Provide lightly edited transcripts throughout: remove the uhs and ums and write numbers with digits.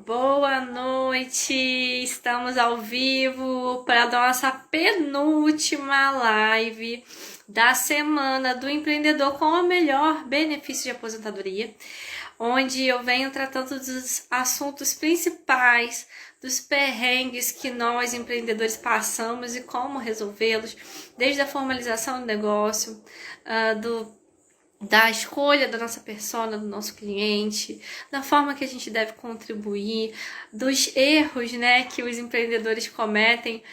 boa noite! Estamos ao vivo para a nossa penúltima live da semana do empreendedor com o melhor benefício de aposentadoria, onde eu venho tratando dos assuntos principais, dos perrengues que nós empreendedores passamos e como resolvê-los, desde a formalização do negócio, da escolha da nossa persona, do nosso cliente, da forma que a gente deve contribuir, dos erros, né, que os empreendedores cometem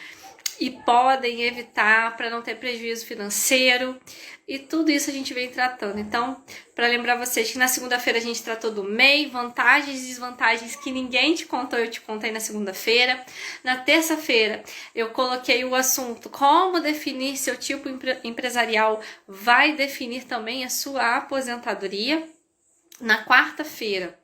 e podem evitar para não ter prejuízo financeiro, e tudo isso a gente vem tratando. Então, para lembrar vocês que na segunda-feira a gente tratou do MEI, vantagens e desvantagens que ninguém te contou, eu te contei na segunda-feira. Na terça-feira eu coloquei o assunto como definir seu tipo empresarial vai definir também a sua aposentadoria. Na quarta-feira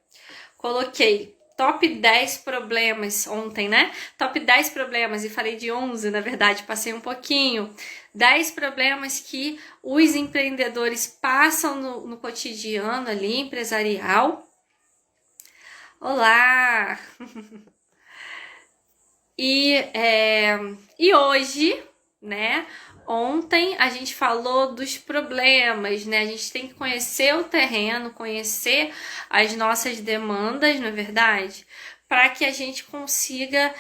coloquei top 10 problemas ontem, né? Top 10 problemas, e falei de 11, na verdade, passei um pouquinho. 10 problemas que os empreendedores passam no cotidiano ali, empresarial. Olá! E hoje, né? Ontem a gente falou dos problemas, né? A gente tem que conhecer o terreno, conhecer as nossas demandas, não é verdade? Para que a gente consiga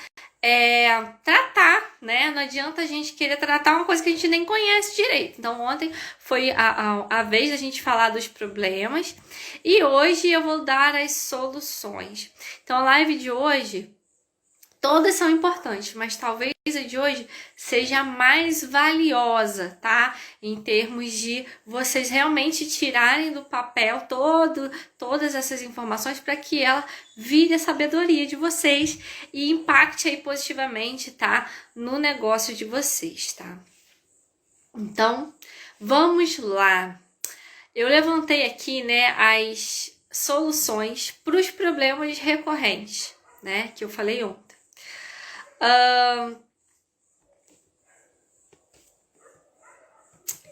tratar, né? Não adianta a gente querer tratar uma coisa que a gente nem conhece direito. Então ontem foi a vez da gente falar dos problemas e hoje eu vou dar as soluções. Então a live de hoje, todas são importantes, mas talvez a de hoje seja a mais valiosa, tá? Em termos de vocês realmente tirarem do papel todas essas informações para que ela vire a sabedoria de vocês e impacte aí positivamente, tá? No negócio de vocês, tá? Então, vamos lá. Eu levantei aqui, né, as soluções para os problemas recorrentes, né, que eu falei ontem.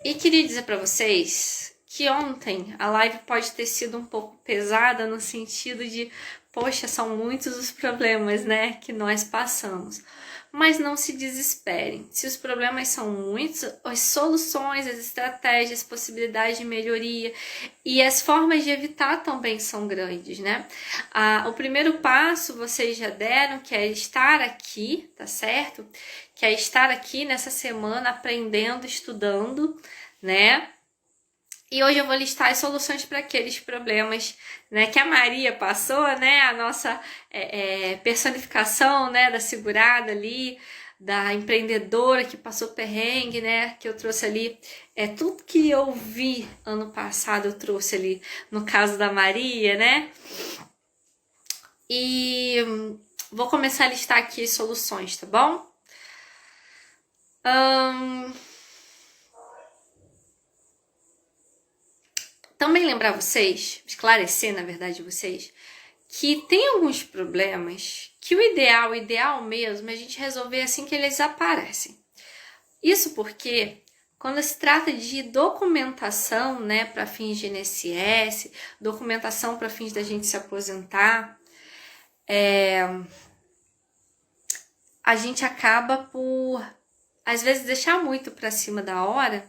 E queria dizer para vocês que ontem a live pode ter sido um pouco pesada no sentido de, poxa, são muitos os problemas, né, que nós passamos. Mas não se desesperem. Se os problemas são muitos, as soluções, as estratégias, possibilidades de melhoria e as formas de evitar também são grandes, né? O primeiro passo vocês já deram, que é estar aqui, tá certo? Que é estar aqui nessa semana aprendendo, estudando, né? E hoje eu vou listar as soluções para aqueles problemas, né, que a Maria passou, né, a nossa personificação, né, da segurada ali, da empreendedora que passou perrengue, né, que eu trouxe ali, tudo que eu vi ano passado eu trouxe ali, no caso da Maria, né, e vou começar a listar aqui as soluções, tá bom? Também lembrar vocês, esclarecer na verdade vocês, que tem alguns problemas que o ideal mesmo é a gente resolver assim que eles aparecem. Isso porque quando se trata de documentação, né, para fins de INSS, documentação para fins da gente se aposentar, a gente acaba por, às vezes, deixar muito para cima da hora.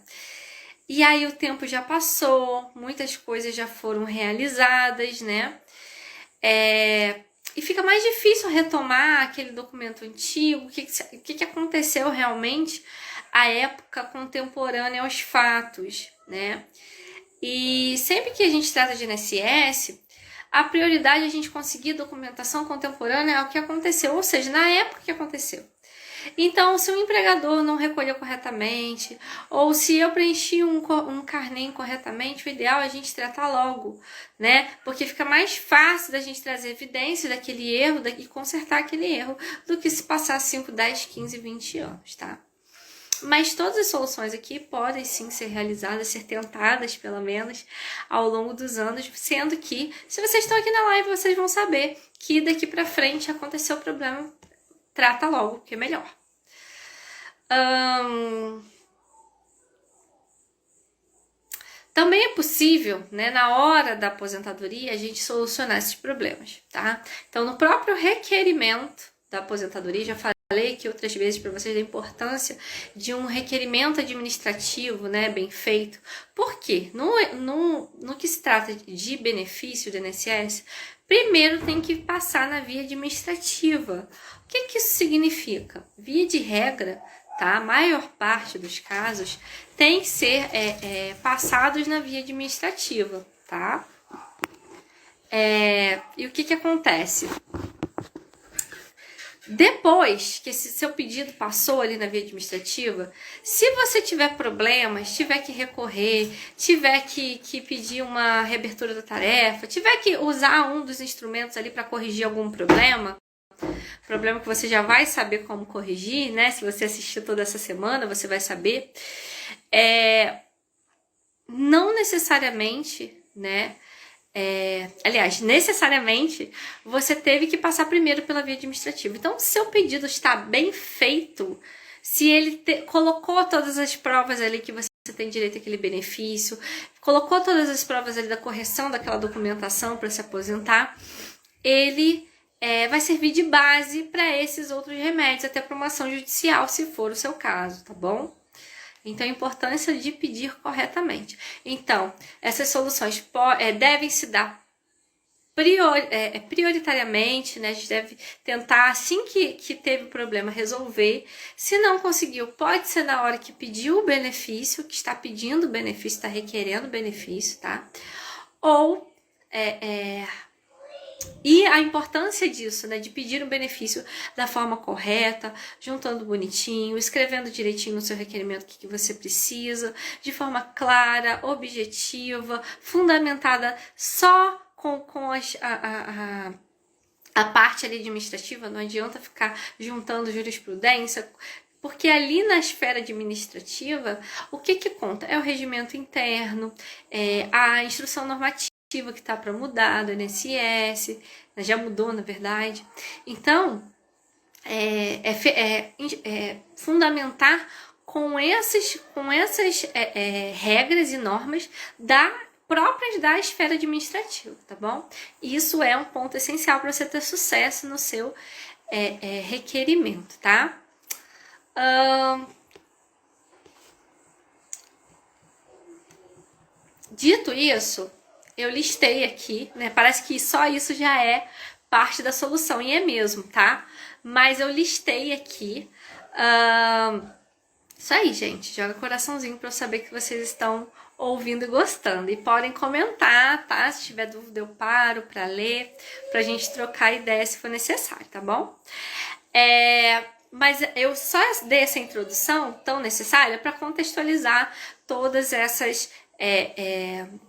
E aí o tempo já passou, muitas coisas já foram realizadas, né? E fica mais difícil retomar aquele documento antigo, o que aconteceu realmente à época contemporânea aos fatos, né? E sempre que a gente trata de INSS, a prioridade é a gente conseguir documentação contemporânea ao que aconteceu, ou seja, na época que aconteceu. Então, se o empregador não recolheu corretamente, ou se eu preenchi um carnê incorretamente, o ideal é a gente tratar logo, né? Porque fica mais fácil da gente trazer evidência daquele erro e consertar aquele erro do que se passar 5, 10, 15, 20 anos, tá? Mas todas as soluções aqui podem sim ser realizadas, ser tentadas pelo menos ao longo dos anos, sendo que se vocês estão aqui na live, vocês vão saber que daqui pra frente aconteceu o problema, trata logo, que é melhor. Também é possível, né, na hora da aposentadoria, a gente solucionar esses problemas, tá? Então, no próprio requerimento da aposentadoria, já falei aqui outras vezes para vocês da importância de um requerimento administrativo, né, bem feito. Por quê? No que se trata de benefício do INSS, primeiro tem que passar na via administrativa. O que isso significa? Via de regra, tá? A maior parte dos casos tem que ser passados na via administrativa, tá? E o que acontece? Depois que esse seu pedido passou ali na via administrativa, se você tiver problemas, tiver que recorrer, tiver que pedir uma reabertura da tarefa, tiver que usar um dos instrumentos ali para corrigir algum problema que você já vai saber como corrigir, né? Se você assistiu toda essa semana, você vai saber. Não necessariamente, né? Aliás, necessariamente você teve que passar primeiro pela via administrativa. Então, se seu pedido está bem feito, se ele colocou todas as provas ali que você tem direito àquele benefício, colocou todas as provas ali da correção daquela documentação para se aposentar, ele vai servir de base para esses outros remédios, até para uma ação judicial, se for o seu caso, tá bom? Então, a importância de pedir corretamente. Então, essas soluções devem se dar prioritariamente, né? A gente deve tentar, assim que teve o problema, resolver. Se não conseguiu, pode ser na hora que pediu o benefício, que está pedindo o benefício, está requerendo o benefício, tá? Ou e a importância disso, né, de pedir o benefício da forma correta, juntando bonitinho, escrevendo direitinho no seu requerimento o que você precisa, de forma clara, objetiva, fundamentada só com a parte ali administrativa. Não adianta ficar juntando jurisprudência, porque ali na esfera administrativa, o que conta? É o regimento interno, a instrução normativa que está para mudar do INSS, já mudou na verdade. Então, fundamentar com essas regras e normas próprias da esfera administrativa, tá bom? Isso é um ponto essencial para você ter sucesso no seu requerimento, tá? Dito isso, eu listei aqui, né? Parece que só isso já é parte da solução, e é mesmo, tá? Mas eu listei aqui. Isso aí, gente. Joga coraçãozinho para eu saber que vocês estão ouvindo e gostando. E podem comentar, tá? Se tiver dúvida, eu paro para ler, pra gente trocar ideia se for necessário, tá bom? Mas eu só dei essa introdução tão necessária para contextualizar todas essas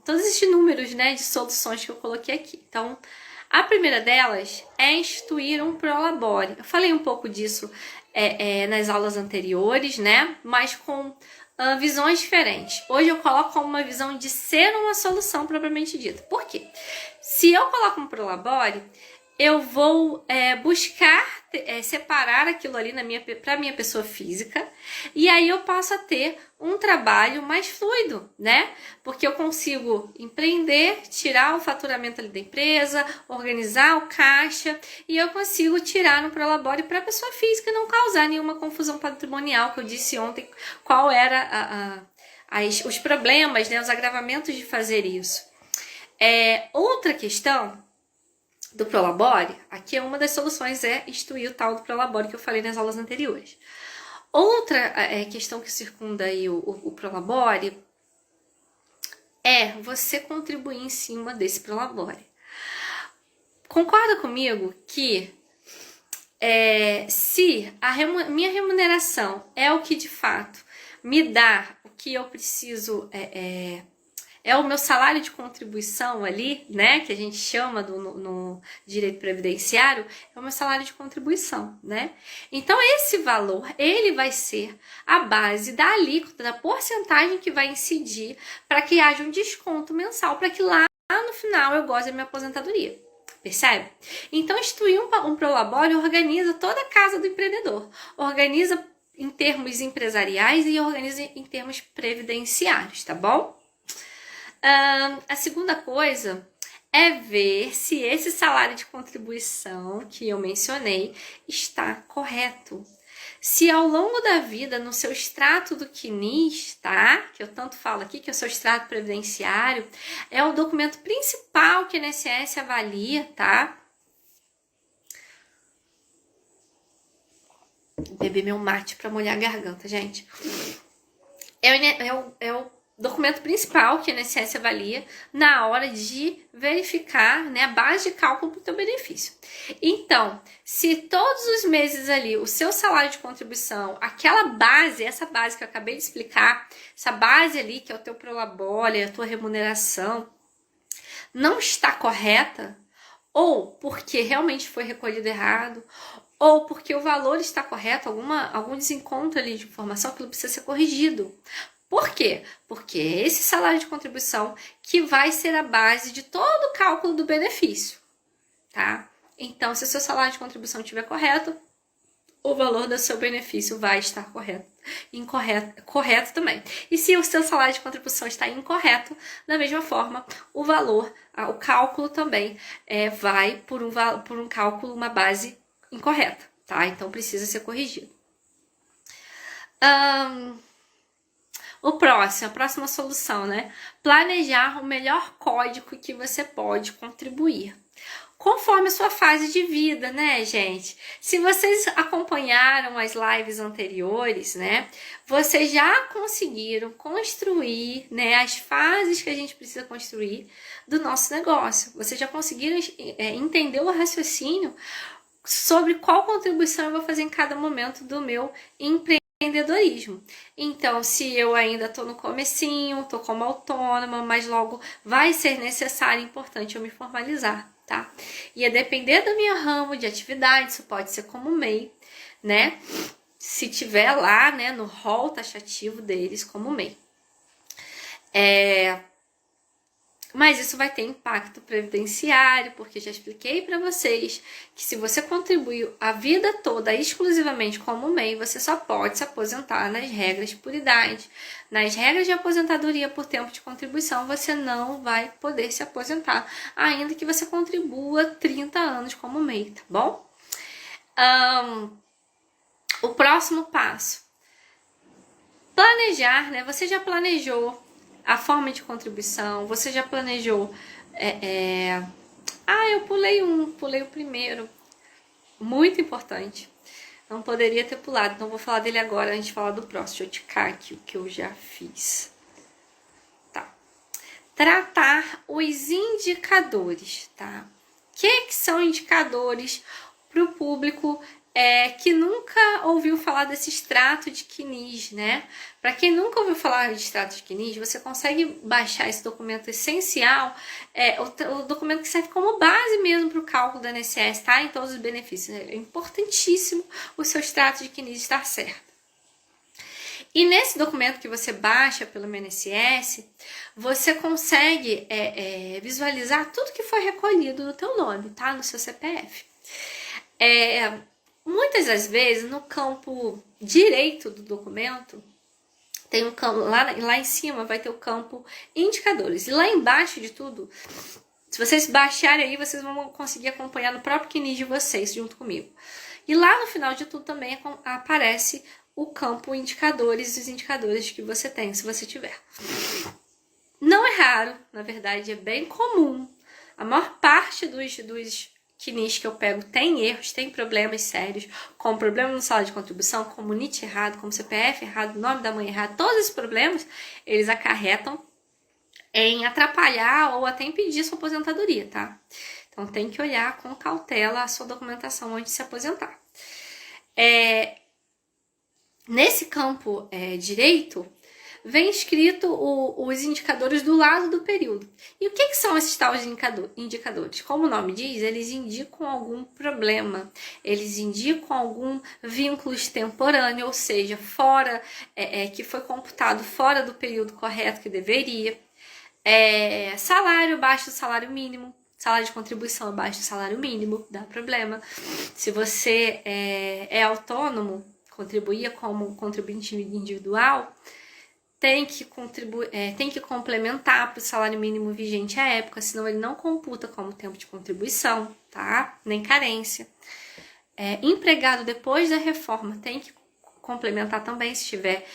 todos esses números, né, de soluções que eu coloquei aqui. Então, a primeira delas é instituir um prolabore. Eu falei um pouco disso nas aulas anteriores, né, mas com visões diferentes. Hoje eu coloco como uma visão de ser uma solução propriamente dita. Por quê? Se eu coloco um prolabore, eu vou buscar separar aquilo ali para minha pessoa física, e aí eu passo a ter um trabalho mais fluido, né? Porque eu consigo empreender, tirar o faturamento ali da empresa, organizar o caixa, e eu consigo tirar no prolabore para a pessoa física, não causar nenhuma confusão patrimonial, que eu disse ontem qual era os problemas, né, os agravamentos de fazer isso. Outra questão do prolabore, aqui é uma das soluções, instituir o tal do prolabore que eu falei nas aulas anteriores. Outra questão que circunda aí o prolabore é você contribuir em cima desse prolabore. Concorda comigo que se minha remuneração é o que de fato me dá o que eu preciso, é o meu salário de contribuição ali, né, que a gente chama no direito previdenciário, é o meu salário de contribuição, né? Então, esse valor, ele vai ser a base da alíquota, da porcentagem que vai incidir para que haja um desconto mensal, para que lá no final eu goze da minha aposentadoria. Percebe? Então, instituir um prolabore organiza toda a casa do empreendedor. Organiza em termos empresariais e organiza em termos previdenciários, tá bom? A segunda coisa é ver se esse salário de contribuição que eu mencionei está correto. Se ao longo da vida, no seu extrato do CNIS, tá? Que eu tanto falo aqui, que é o seu extrato previdenciário, é o documento principal que o INSS avalia, tá? Beber meu mate para molhar a garganta, gente. É o documento principal que o INSS avalia na hora de verificar, né, a base de cálculo para o teu benefício. Então, se todos os meses ali o seu salário de contribuição, aquela base, essa base que eu acabei de explicar, essa base ali que é o teu prolabore, a tua remuneração, não está correta, ou porque realmente foi recolhido errado, ou porque o valor está correto, algum desencontro ali de informação, aquilo precisa ser corrigido. Por quê? Porque é esse salário de contribuição que vai ser a base de todo o cálculo do benefício, tá? Então, se o seu salário de contribuição estiver correto, o valor do seu benefício vai estar correto também. E se o seu salário de contribuição está incorreto, da mesma forma, o valor, o cálculo também vai por um cálculo, uma base incorreta, tá? Então precisa ser corrigido. A próxima solução, né? Planejar o melhor código que você pode contribuir. Conforme a sua fase de vida, né, gente? Se vocês acompanharam as lives anteriores, né, vocês já conseguiram construir, né, as fases que a gente precisa construir do nosso negócio. Vocês já conseguiram entender o raciocínio sobre qual contribuição eu vou fazer em cada momento do meu empreendedorismo. Então, se eu ainda estou no comecinho, estou como autônoma, mas logo vai ser necessário e importante eu me formalizar, tá? E a depender do meu ramo de atividade, isso pode ser como MEI, né? Se tiver lá, né, no rol taxativo deles como MEI. Mas isso vai ter impacto previdenciário, porque já expliquei para vocês que se você contribuiu a vida toda exclusivamente como MEI, você só pode se aposentar nas regras por idade. Nas regras de aposentadoria por tempo de contribuição, você não vai poder se aposentar, ainda que você contribua 30 anos como MEI, tá bom? O próximo passo. Planejar, né? Você já planejou a forma de contribuição, você já planejou... eu pulei o primeiro. Muito importante. Não poderia ter pulado, então vou falar dele agora antes de falar do próximo. Deixa eu ticar aqui o que eu já fiz. Tá. Tratar os indicadores, tá? O que são indicadores para o público que nunca ouviu falar desse extrato de CNIS, né? Para quem nunca ouviu falar de extrato de CNIS, você consegue baixar esse documento essencial, o documento que serve como base mesmo para o cálculo da INSS, tá? Em todos os benefícios. É importantíssimo o seu extrato de CNIS estar certo. E nesse documento que você baixa pelo INSS, você consegue visualizar tudo que foi recolhido no teu nome, tá? No seu CPF. Muitas das vezes, no campo direito do documento, tem um campo, lá em cima vai ter o campo indicadores. E lá embaixo de tudo, se vocês baixarem aí, vocês vão conseguir acompanhar no próprio CNIS de vocês, junto comigo. E lá no final de tudo também aparece o campo indicadores, os indicadores que você tem, se você tiver. Não é raro, na verdade, é bem comum. A maior parte dos CNIS que eu pego tem erros, tem problemas sérios, como problema no salário de contribuição, como NIT errado, como CPF errado, nome da mãe errado. Todos esses problemas, eles acarretam em atrapalhar ou até impedir sua aposentadoria, tá? Então tem que olhar com cautela a sua documentação antes de se aposentar. Nesse campo direito, vem escrito os indicadores do lado do período. E o que são esses tais indicadores? Como o nome diz, eles indicam algum problema, eles indicam algum vínculo extemporâneo, ou seja, fora que foi computado fora do período correto que deveria. Salário abaixo do salário mínimo, salário de contribuição abaixo do salário mínimo, dá problema. Se você é autônomo, contribuía como contribuinte individual, tem que contribuir, tem que complementar para o salário mínimo vigente à época, senão ele não computa como tempo de contribuição, tá? Nem carência. Empregado depois da reforma tem que complementar também se tiver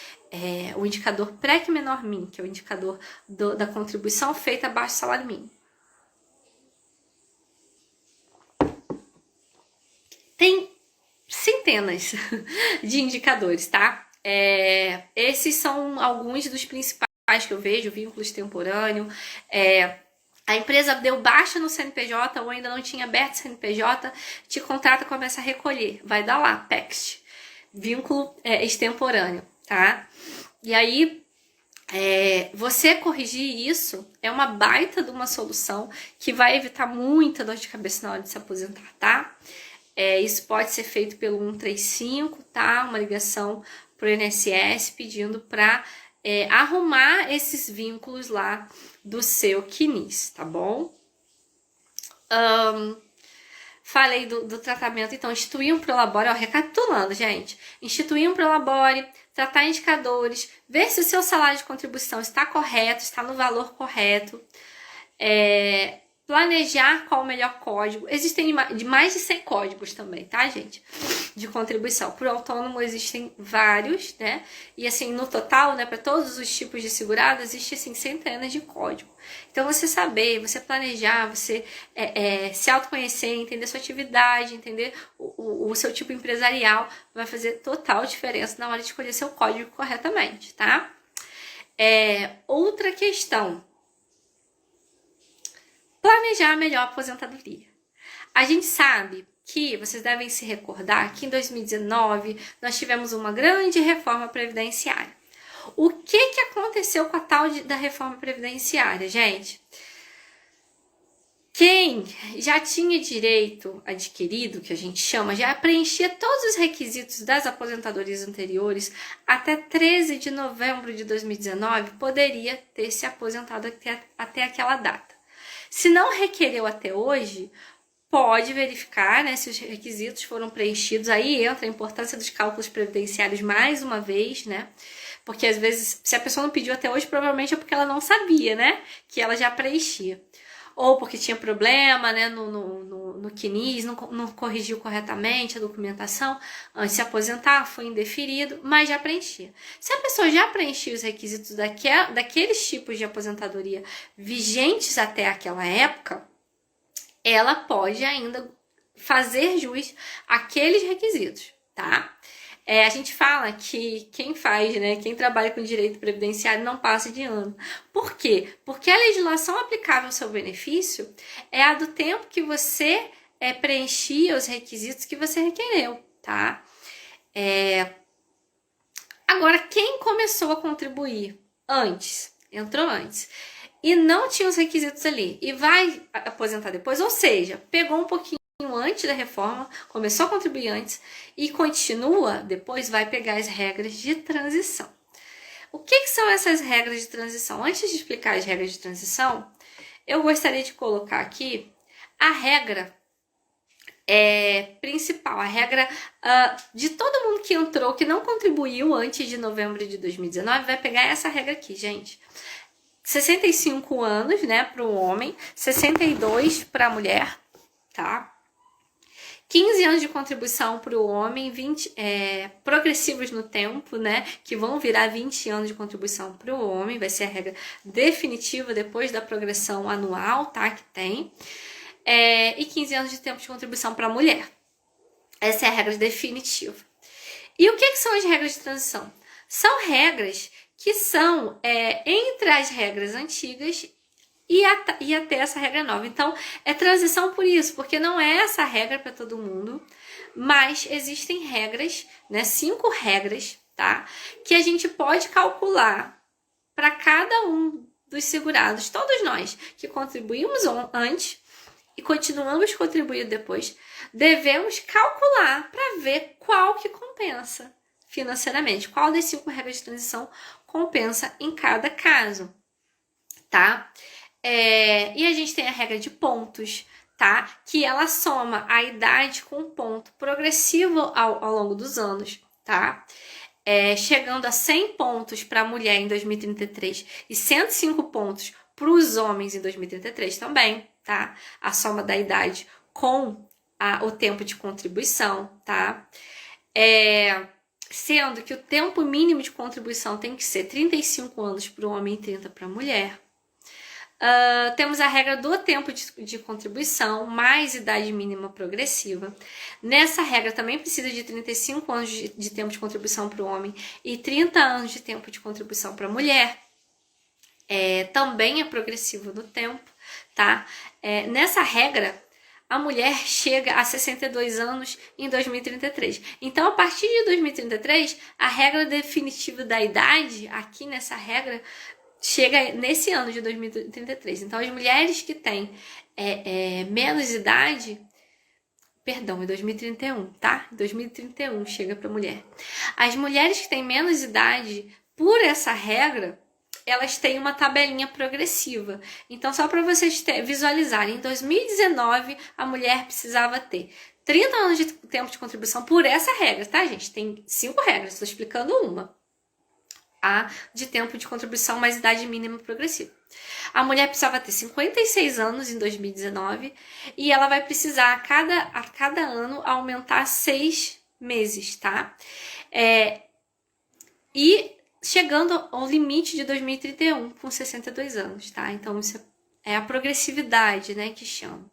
o indicador PREC menor min, que é o indicador da contribuição feita abaixo do salário mínimo. Tem centenas de indicadores, tá? Esses são alguns dos principais que eu vejo: vínculo extemporâneo, a empresa deu baixa no CNPJ ou ainda não tinha aberto CNPJ, te contrata, começa a recolher, vai dar lá, PEXT, vínculo extemporâneo, tá? E aí, você corrigir isso é uma baita de uma solução que vai evitar muita dor de cabeça na hora de se aposentar, tá? Isso pode ser feito pelo 135, tá? Uma ligação pro INSS pedindo para arrumar esses vínculos lá do seu CNIS, tá bom? Falei do tratamento, então, instituir um Prolabore, recapitulando, gente, instituir um Prolabore, tratar indicadores, ver se o seu salário de contribuição está correto, está no valor correto, planejar qual o melhor código. Existem mais de 100 códigos também, tá, gente? De contribuição. Por autônomo existem vários, né? E assim, no total, né, para todos os tipos de segurado, existe assim centenas de códigos. Então, você saber, você planejar, você se autoconhecer, entender sua atividade, entender o seu tipo empresarial, vai fazer total diferença na hora de escolher seu código corretamente, tá? Outra questão: planejar melhor a aposentadoria. A gente sabe que, vocês devem se recordar, que em 2019 nós tivemos uma grande reforma previdenciária. O que aconteceu com a tal da reforma previdenciária, gente? Quem já tinha direito adquirido, que a gente chama, já preenchia todos os requisitos das aposentadorias anteriores, até 13 de novembro de 2019 poderia ter se aposentado até aquela data. Se não requereu até hoje, pode verificar, né, se os requisitos foram preenchidos. Aí entra a importância dos cálculos previdenciários mais uma vez, né? Porque às vezes, se a pessoa não pediu até hoje, provavelmente é porque ela não sabia, né, que ela já preenchia. Ou porque tinha problema, né, no CNIS, não corrigiu corretamente a documentação antes de se aposentar, foi indeferido, mas já preenchia. Se a pessoa já preenchia os requisitos daqueles tipos de aposentadoria vigentes até aquela época, ela pode ainda fazer jus àqueles requisitos, tá? A gente fala que quem trabalha com direito previdenciário não passa de ano. Por quê? Porque a legislação aplicável ao seu benefício é a do tempo que você preenchia os requisitos que você requereu, tá? Agora, quem começou a contribuir entrou antes, e não tinha os requisitos ali, e vai aposentar depois, ou seja, pegou um pouquinho antes da reforma, começou a contribuir antes e continua depois, vai pegar as regras de transição. O que são essas regras de transição? Antes de explicar as regras de transição, eu gostaria de colocar aqui a regra principal, a regra de todo mundo que entrou, que não contribuiu antes de novembro de 2019, vai pegar essa regra aqui, gente. 65 anos, né, para o homem, 62 para a mulher, tá? 15 anos de contribuição para o homem, 20 progressivos no tempo, né, que vão virar 20 anos de contribuição para o homem, vai ser a regra definitiva depois da progressão anual, tá, que tem, e 15 anos de tempo de contribuição para a mulher. Essa é a regra definitiva. E o que são as regras de transição? São regras que são entre as regras antigas e até essa regra nova. Então, é transição por isso, porque não é essa regra para todo mundo, mas existem regras, né, 5 regras, tá, que a gente pode calcular para cada um dos segurados. Todos nós que contribuímos antes e continuamos contribuindo depois, devemos calcular para ver qual que compensa financeiramente, qual das 5 regras de transição compensa em cada caso, tá? E a gente tem a regra de pontos, tá? Que ela soma a idade com um ponto progressivo ao longo dos anos, tá? chegando a 100 pontos para a mulher em 2033 e 105 pontos para os homens em 2033 também, tá? A soma da idade com o tempo de contribuição, tá? Sendo que o tempo mínimo de contribuição tem que ser 35 anos para o homem e 30 para a mulher. Temos a regra do tempo de contribuição, mais idade mínima progressiva. Nessa regra também precisa de 35 anos de tempo de contribuição para o homem e 30 anos de tempo de contribuição para a mulher. Também é progressivo no tempo, tá? Nessa regra, a mulher chega a 62 anos em 2033. Então, a partir de 2033, a regra definitiva da idade, aqui nessa regra, chega nesse ano de 2033. Então, as mulheres que têm menos idade... Perdão, em 2031, tá? 2031 chega para a mulher. As mulheres que têm menos idade, por essa regra, elas têm uma tabelinha progressiva. Então, só para vocês visualizarem, em 2019, a mulher precisava ter 30 anos de tempo de contribuição por essa regra, tá, gente? Tem 5 regras, estou explicando uma. A de tempo de contribuição mais idade mínima progressiva. A mulher precisava ter 56 anos em 2019 e ela vai precisar a cada ano aumentar 6 meses, tá? E chegando ao limite de 2031 com 62 anos, tá? Então isso é a progressividade, né, que chama.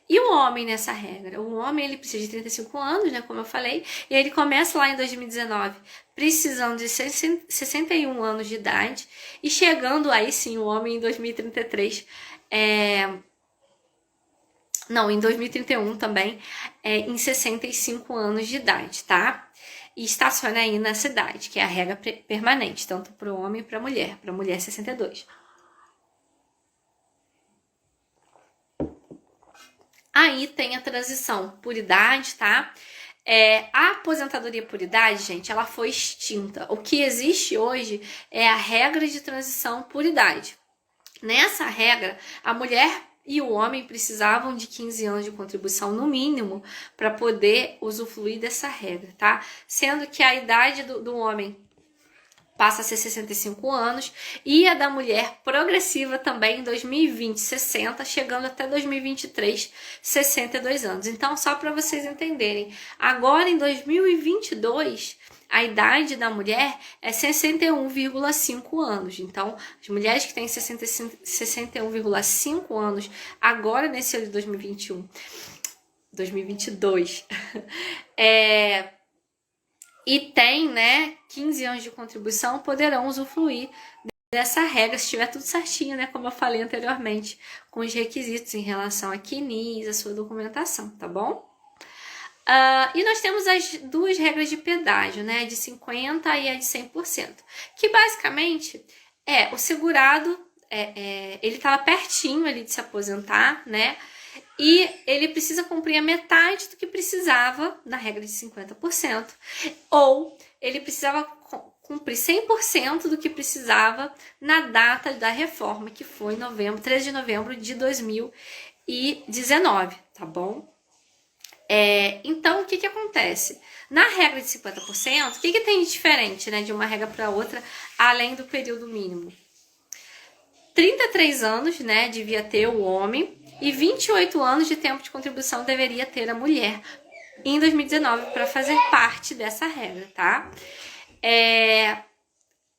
E o homem nessa regra? O homem, ele precisa de 35 anos, né, como eu falei, e ele começa lá em 2019 precisando de 61 anos de idade e chegando aí sim o homem em 2033, em 2031 também, em 65 anos de idade, tá? E estaciona aí nessa idade, que é a regra permanente, tanto para o homem e para a mulher 62. Aí tem a transição por idade, tá? A aposentadoria por idade, gente, ela foi extinta. O que existe hoje é a regra de transição por idade. Nessa regra, a mulher e o homem precisavam de 15 anos de contribuição no mínimo para poder usufruir dessa regra, tá? Sendo que a idade do homem passa a ser 65 anos e a da mulher progressiva também em 2020, 60, chegando até 2023, 62 anos. Então, só para vocês entenderem, agora em 2022, a idade da mulher é 61,5 anos. Então, as mulheres que têm 61,5 anos, agora nesse ano de 2022, e tem, né, 15 anos de contribuição, poderão usufruir dessa regra, se estiver tudo certinho, né, como eu falei anteriormente, com os requisitos em relação a CNIS, a sua documentação, tá bom? E nós temos as 2 regras de pedágio, né, de 50% e a de 100%, que basicamente o segurado, ele estava pertinho ali de se aposentar, né, e ele precisa cumprir a metade do que precisava na regra de 50%, ou ele precisava cumprir 100% do que precisava na data da reforma, que foi 13 de novembro de 2019, tá bom? Então, o que acontece? Na regra de 50%, o que tem de diferente, né, de uma regra para outra, além do período mínimo? 33 anos, né, devia ter o homem, e 28 anos de tempo de contribuição deveria ter a mulher em 2019 para fazer parte dessa regra, tá?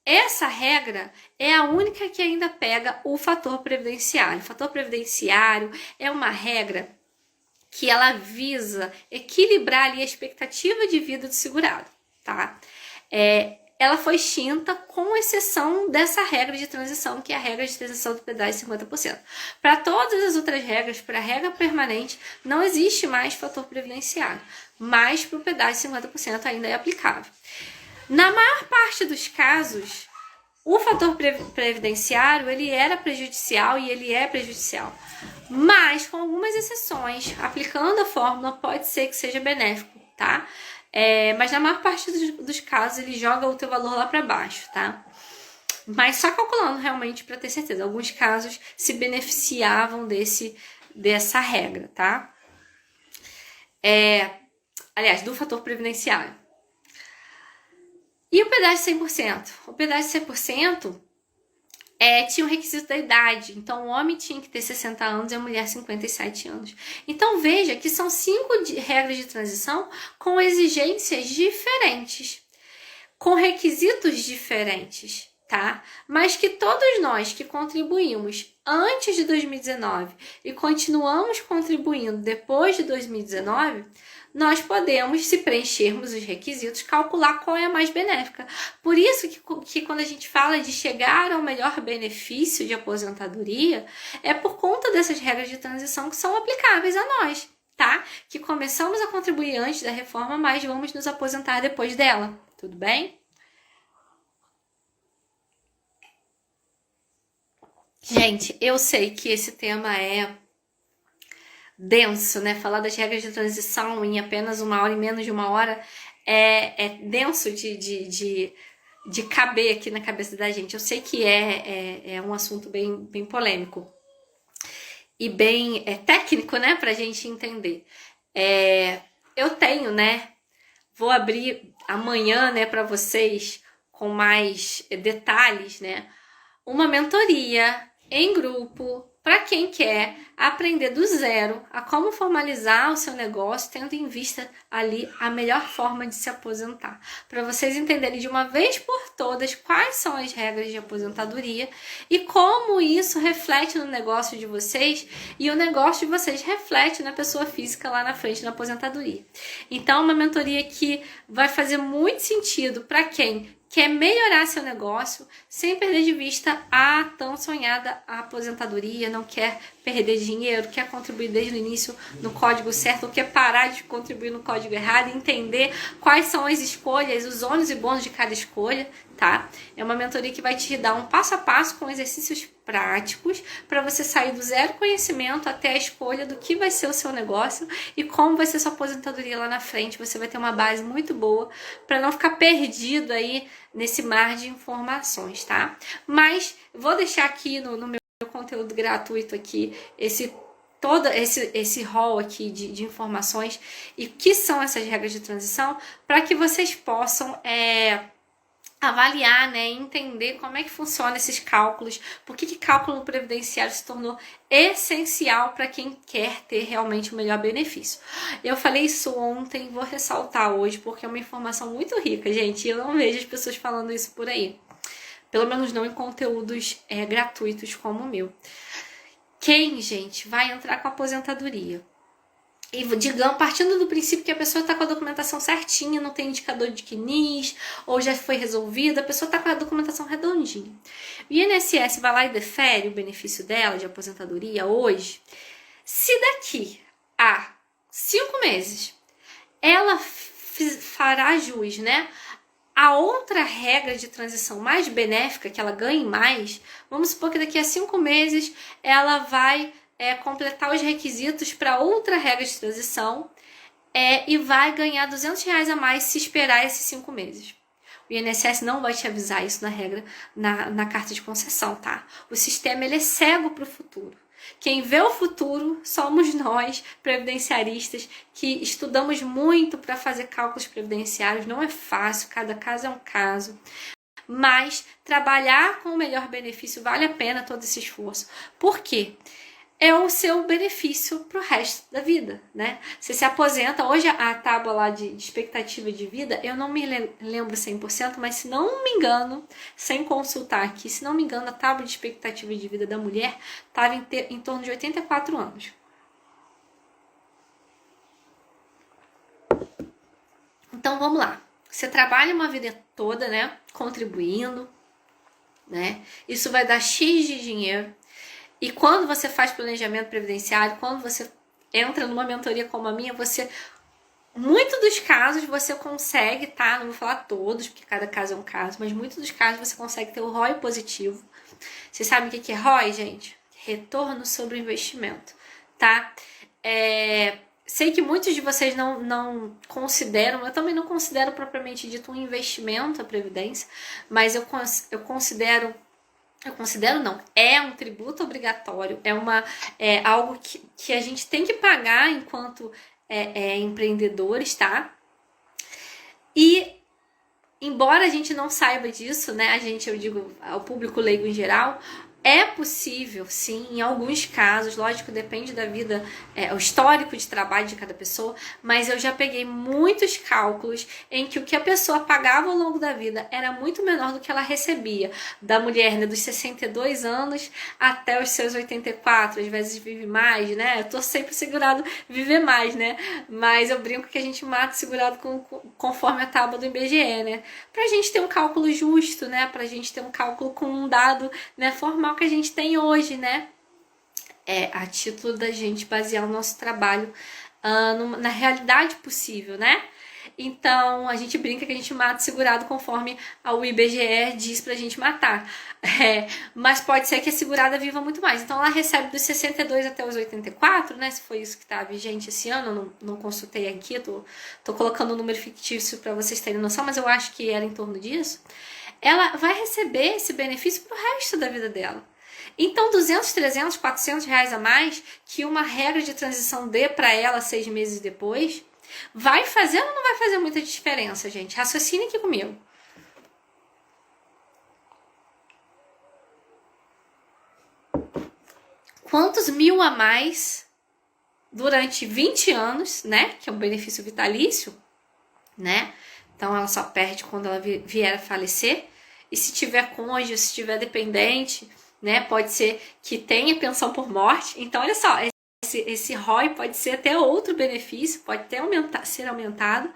Essa regra é a única que ainda pega o fator previdenciário. O fator previdenciário é uma regra que ela visa equilibrar ali a expectativa de vida do segurado, tá? Ela foi extinta com exceção dessa regra de transição, que é a regra de transição do pedágio de 50%. Para todas as outras regras, para a regra permanente, não existe mais fator previdenciário, mas para o pedágio de 50% ainda é aplicável. Na maior parte dos casos, o fator previdenciário ele era prejudicial e ele é prejudicial, mas com algumas exceções, aplicando a fórmula pode ser que seja benéfico, tá? Mas na maior parte dos casos ele joga o teu valor lá para baixo, tá? Mas só calculando realmente para ter certeza. Alguns casos se beneficiavam dessa regra, tá? Aliás, do fator previdenciário. E o pedágio 100%? O pedágio 100% tinha um requisito da idade. Então, o homem tinha que ter 60 anos e a mulher 57 anos. Então, veja que são 5 regras de transição com exigências diferentes, com requisitos diferentes, tá? Mas que todos nós que contribuímos antes de 2019 e continuamos contribuindo depois de 2019, nós podemos, se preenchermos os requisitos, calcular qual é a mais benéfica. Por isso que quando a gente fala de chegar ao melhor benefício de aposentadoria, é por conta dessas regras de transição que são aplicáveis a nós, tá? Que começamos a contribuir antes da reforma, mas vamos nos aposentar depois dela. Tudo bem? Gente, eu sei que esse tema é denso, né? Falar das regras de transição em apenas 1 hora e menos de 1 hora é denso de caber aqui na cabeça da gente. Eu sei que é um assunto bem polêmico e bem técnico, né? Pra gente entender. Eu tenho, né? Vou abrir amanhã, né, para vocês com mais detalhes, né? Uma mentoria em grupo para quem quer aprender do zero a como formalizar o seu negócio, tendo em vista ali a melhor forma de se aposentar. Para vocês entenderem de uma vez por todas quais são as regras de aposentadoria e como isso reflete no negócio de vocês e o negócio de vocês reflete na pessoa física lá na frente na aposentadoria. Então, uma mentoria que vai fazer muito sentido para quem quer melhorar seu negócio sem perder de vista a tão sonhada aposentadoria, não quer perder dinheiro, quer contribuir desde o início no código certo, ou quer parar de contribuir no código errado, entender quais são as escolhas, os ônus e bônus de cada escolha, tá? É uma mentoria que vai te dar um passo a passo com exercícios práticos para você sair do zero conhecimento até a escolha do que vai ser o seu negócio e como vai ser sua aposentadoria lá na frente. Você vai ter uma base muito boa para não ficar perdido aí nesse mar de informações, tá? Mas vou deixar aqui no meu conteúdo gratuito aqui todo esse rol aqui de informações e que são essas regras de transição para que vocês possam avaliar, né, entender como é que funciona esses cálculos, por que cálculo previdenciário se tornou essencial para quem quer ter realmente o melhor benefício. Eu falei isso ontem, vou ressaltar hoje, porque é uma informação muito rica, gente, e eu não vejo as pessoas falando isso por aí. Pelo menos não em conteúdos gratuitos como o meu. Quem, gente, vai entrar com a aposentadoria? E digamos, partindo do princípio que a pessoa está com a documentação certinha, não tem indicador de CNIS, ou já foi resolvida, a pessoa está com a documentação redondinha. O INSS vai lá e defere o benefício dela de aposentadoria hoje. Se daqui a 5 meses ela fará jus, né, a outra regra de transição mais benéfica, que ela ganhe mais, vamos supor que daqui a 5 meses ela vai completar os requisitos para outra regra de transição e vai ganhar R$200 a mais se esperar esses 5 meses. O INSS não vai te avisar isso na regra, na carta de concessão, tá? O sistema ele é cego para o futuro. Quem vê o futuro somos nós, previdenciaristas, que estudamos muito para fazer cálculos previdenciários. Não é fácil, cada caso é um caso. Mas trabalhar com o melhor benefício vale a pena todo esse esforço. Por quê? É o seu benefício para o resto da vida, né? Você se aposenta, hoje a tábua lá de expectativa de vida, eu não me lembro 100%, mas se não me engano, sem consultar aqui, se não me engano, a tábua de expectativa de vida da mulher estava em torno de 84 anos. Então vamos lá, você trabalha uma vida toda, né, contribuindo, né? Isso vai dar X de dinheiro. E quando você faz planejamento previdenciário, quando você entra numa mentoria como a minha, muitos dos casos você consegue, tá? Não vou falar todos, porque cada caso é um caso, mas muitos dos casos você consegue ter o ROI positivo. Vocês sabem o que é ROI, gente? Retorno sobre o investimento, tá? Sei que muitos de vocês não consideram, eu também não considero propriamente dito um investimento a previdência, mas eu considero não, é um tributo obrigatório, é algo que a gente tem que pagar enquanto empreendedores, tá? E embora a gente não saiba disso, né? Eu digo, ao público leigo em geral, é possível, sim, em alguns casos, lógico, depende da vida, o histórico de trabalho de cada pessoa, mas eu já peguei muitos cálculos em que o que a pessoa pagava ao longo da vida era muito menor do que ela recebia. Da mulher, né, dos 62 anos até os seus 84, às vezes vive mais, né? Eu tô sempre segurado viver mais, né? Mas eu brinco que a gente mata segurado conforme a tábua do IBGE, né? Pra gente ter um cálculo justo, né? Pra gente ter um cálculo com um dado, né, formal que a gente tem hoje, né? A título da gente basear o nosso trabalho na realidade possível, né? Então, a gente brinca que a gente mata segurado conforme o IBGE diz pra gente matar. Mas pode ser que a segurada viva muito mais. Então, ela recebe dos 62 até os 84, né? Se foi isso que tá vigente esse ano, não consultei aqui, tô colocando um número fictício para vocês terem noção, mas eu acho que era em torno disso. Ela vai receber esse benefício pro resto da vida dela. Então, 200, 300, 400 reais a mais que uma regra de transição dê para ela 6 meses depois, vai fazer ou não vai fazer muita diferença, gente? Raciocine aqui comigo. Quantos mil a mais durante 20 anos, né? Que é um benefício vitalício, né? Então, ela só perde quando ela vier a falecer. E se tiver cônjuge, se tiver dependente, né? Pode ser que tenha pensão por morte. Então, olha só, esse ROI pode ser até outro benefício, pode até ser aumentado.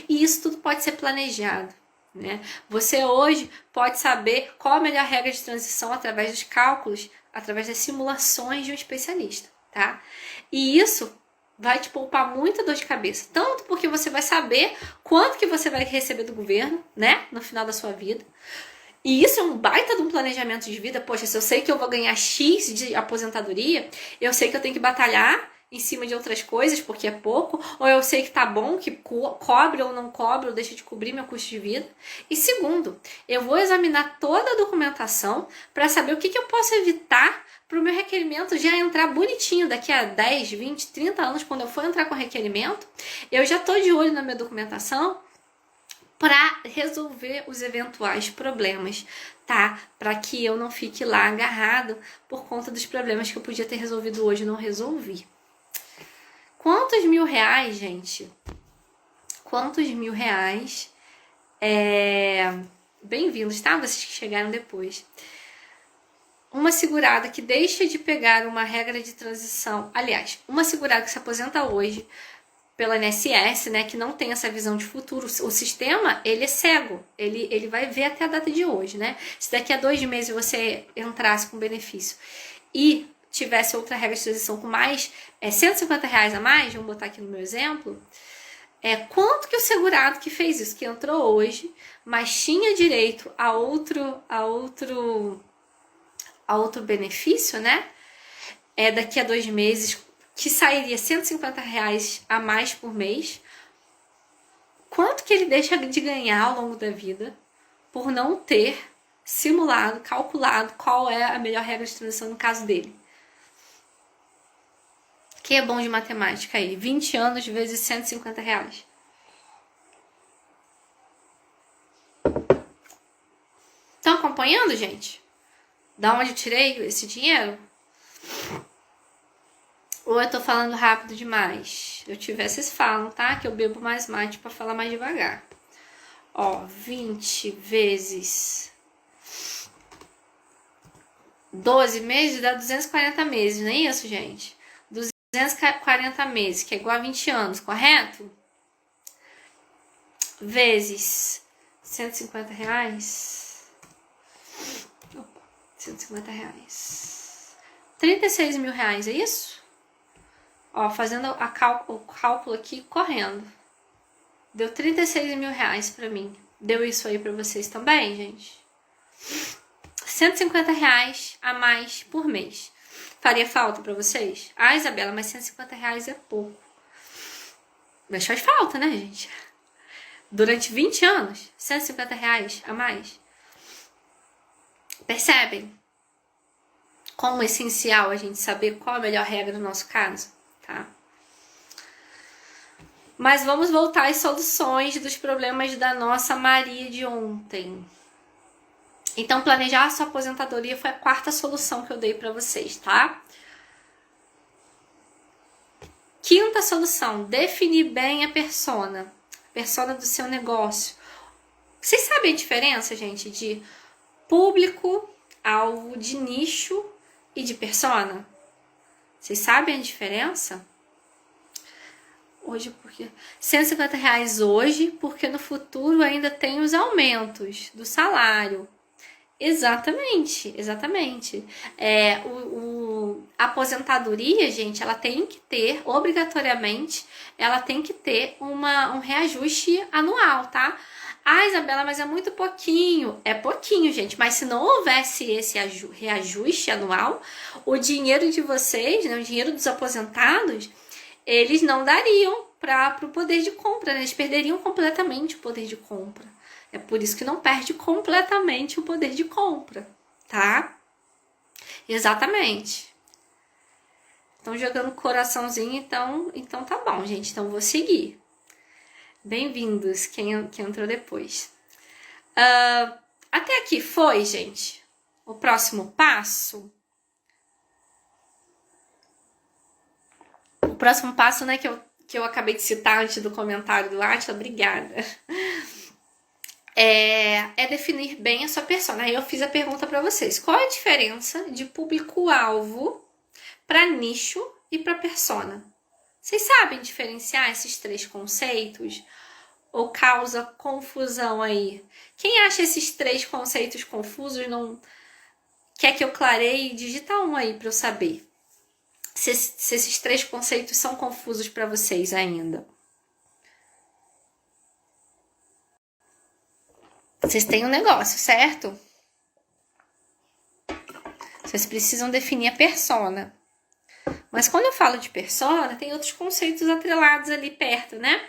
E isso tudo pode ser planejado, né? Você hoje pode saber qual a melhor regra de transição através dos cálculos, através das simulações de um especialista, tá? E isso vai te poupar muita dor de cabeça. Tanto porque você vai saber quanto que você vai receber do governo, né? No final da sua vida. E isso é um baita de um planejamento de vida. Poxa, se eu sei que eu vou ganhar X de aposentadoria, eu sei que eu tenho que batalhar em cima de outras coisas, porque é pouco, ou eu sei que tá bom, que cobre ou não cobre, ou deixa de cobrir meu custo de vida. E segundo, eu vou examinar toda a documentação para saber o que eu posso evitar para o meu requerimento já entrar bonitinho daqui a 10, 20, 30 anos, quando eu for entrar com requerimento, eu já tô de olho na minha documentação para resolver os eventuais problemas, tá? Para que eu não fique lá agarrado por conta dos problemas que eu podia ter resolvido hoje e não resolvi. Quantos mil reais, gente? Quantos mil reais? Bem-vindos, tá? Vocês que chegaram depois. Uma segurada que deixa de pegar uma regra de transição, aliás, uma segurada que se aposenta hoje pela INSS, né, que não tem essa visão de futuro, o sistema, ele é cego, ele vai ver até a data de hoje, né? Se daqui a 2 meses você entrasse com benefício e tivesse outra regra de transição com mais, 150 reais a mais, vamos botar aqui no meu exemplo, quanto que o segurado que fez isso, que entrou hoje, mas tinha direito a outro benefício, né? Daqui a 2 meses, que sairia 150 reais a mais por mês. Quanto que ele deixa de ganhar ao longo da vida por não ter simulado, calculado qual é a melhor regra de transição no caso dele? Quem é bom de matemática aí? 20 anos vezes 150 reais. Estão acompanhando, gente? Da onde eu tirei esse dinheiro? Ou eu tô falando rápido demais? Eu tiver, vocês falam, tá? Que eu bebo mais mate pra falar mais devagar. 20 vezes 12 meses dá 240 meses, não é isso, gente? 240 meses, que é igual a 20 anos, correto? Vezes 150 reais. 150 reais. 36 mil reais, é isso? Fazendo o cálculo aqui, correndo. Deu 36 mil reais pra mim. Deu isso aí pra vocês também, gente? 150 reais a mais por mês. Faria falta pra vocês? Isabela, mas 150 reais é pouco. Mas faz falta, né, gente? Durante 20 anos, 150 reais a mais. Percebem? Como é essencial a gente saber qual a melhor regra no nosso caso, tá? Mas vamos voltar às soluções dos problemas da nossa Maria de ontem. Então, planejar a sua aposentadoria foi a quarta solução que eu dei para vocês, tá? Quinta solução, definir bem a persona do seu negócio. Vocês sabem a diferença, gente, de público, alvo, de nicho e de persona? Vocês sabem a diferença? Hoje, porque R$150 hoje, porque no futuro ainda tem os aumentos do salário. Exatamente, exatamente. A aposentadoria, gente, ela tem que ter, obrigatoriamente, ela tem que ter um reajuste anual, tá? Ah, Isabela, mas é muito pouquinho. É pouquinho, gente, mas se não houvesse esse reajuste anual, o dinheiro de vocês, né, o dinheiro dos aposentados, eles não dariam para o poder de compra, né? Eles perderiam completamente o poder de compra. É por isso que não perde completamente o poder de compra, tá? Exatamente. Estão jogando coraçãozinho, então tá bom, gente. Então vou seguir. Bem-vindos, quem entrou depois. Até aqui foi, gente. O próximo passo. O próximo passo, né, que eu acabei de citar antes do comentário do Átila, obrigada. É definir bem a sua persona. Aí eu fiz a pergunta para vocês. Qual é a diferença de público-alvo para nicho e para persona? Vocês sabem diferenciar esses três conceitos? Ou causa confusão aí? Quem acha esses três conceitos confusos não quer que eu clareie? Digita um aí para eu saber se esses três conceitos são confusos para vocês ainda. Vocês têm um negócio, certo? Vocês precisam definir a persona. Mas quando eu falo de persona, tem outros conceitos atrelados ali perto, né?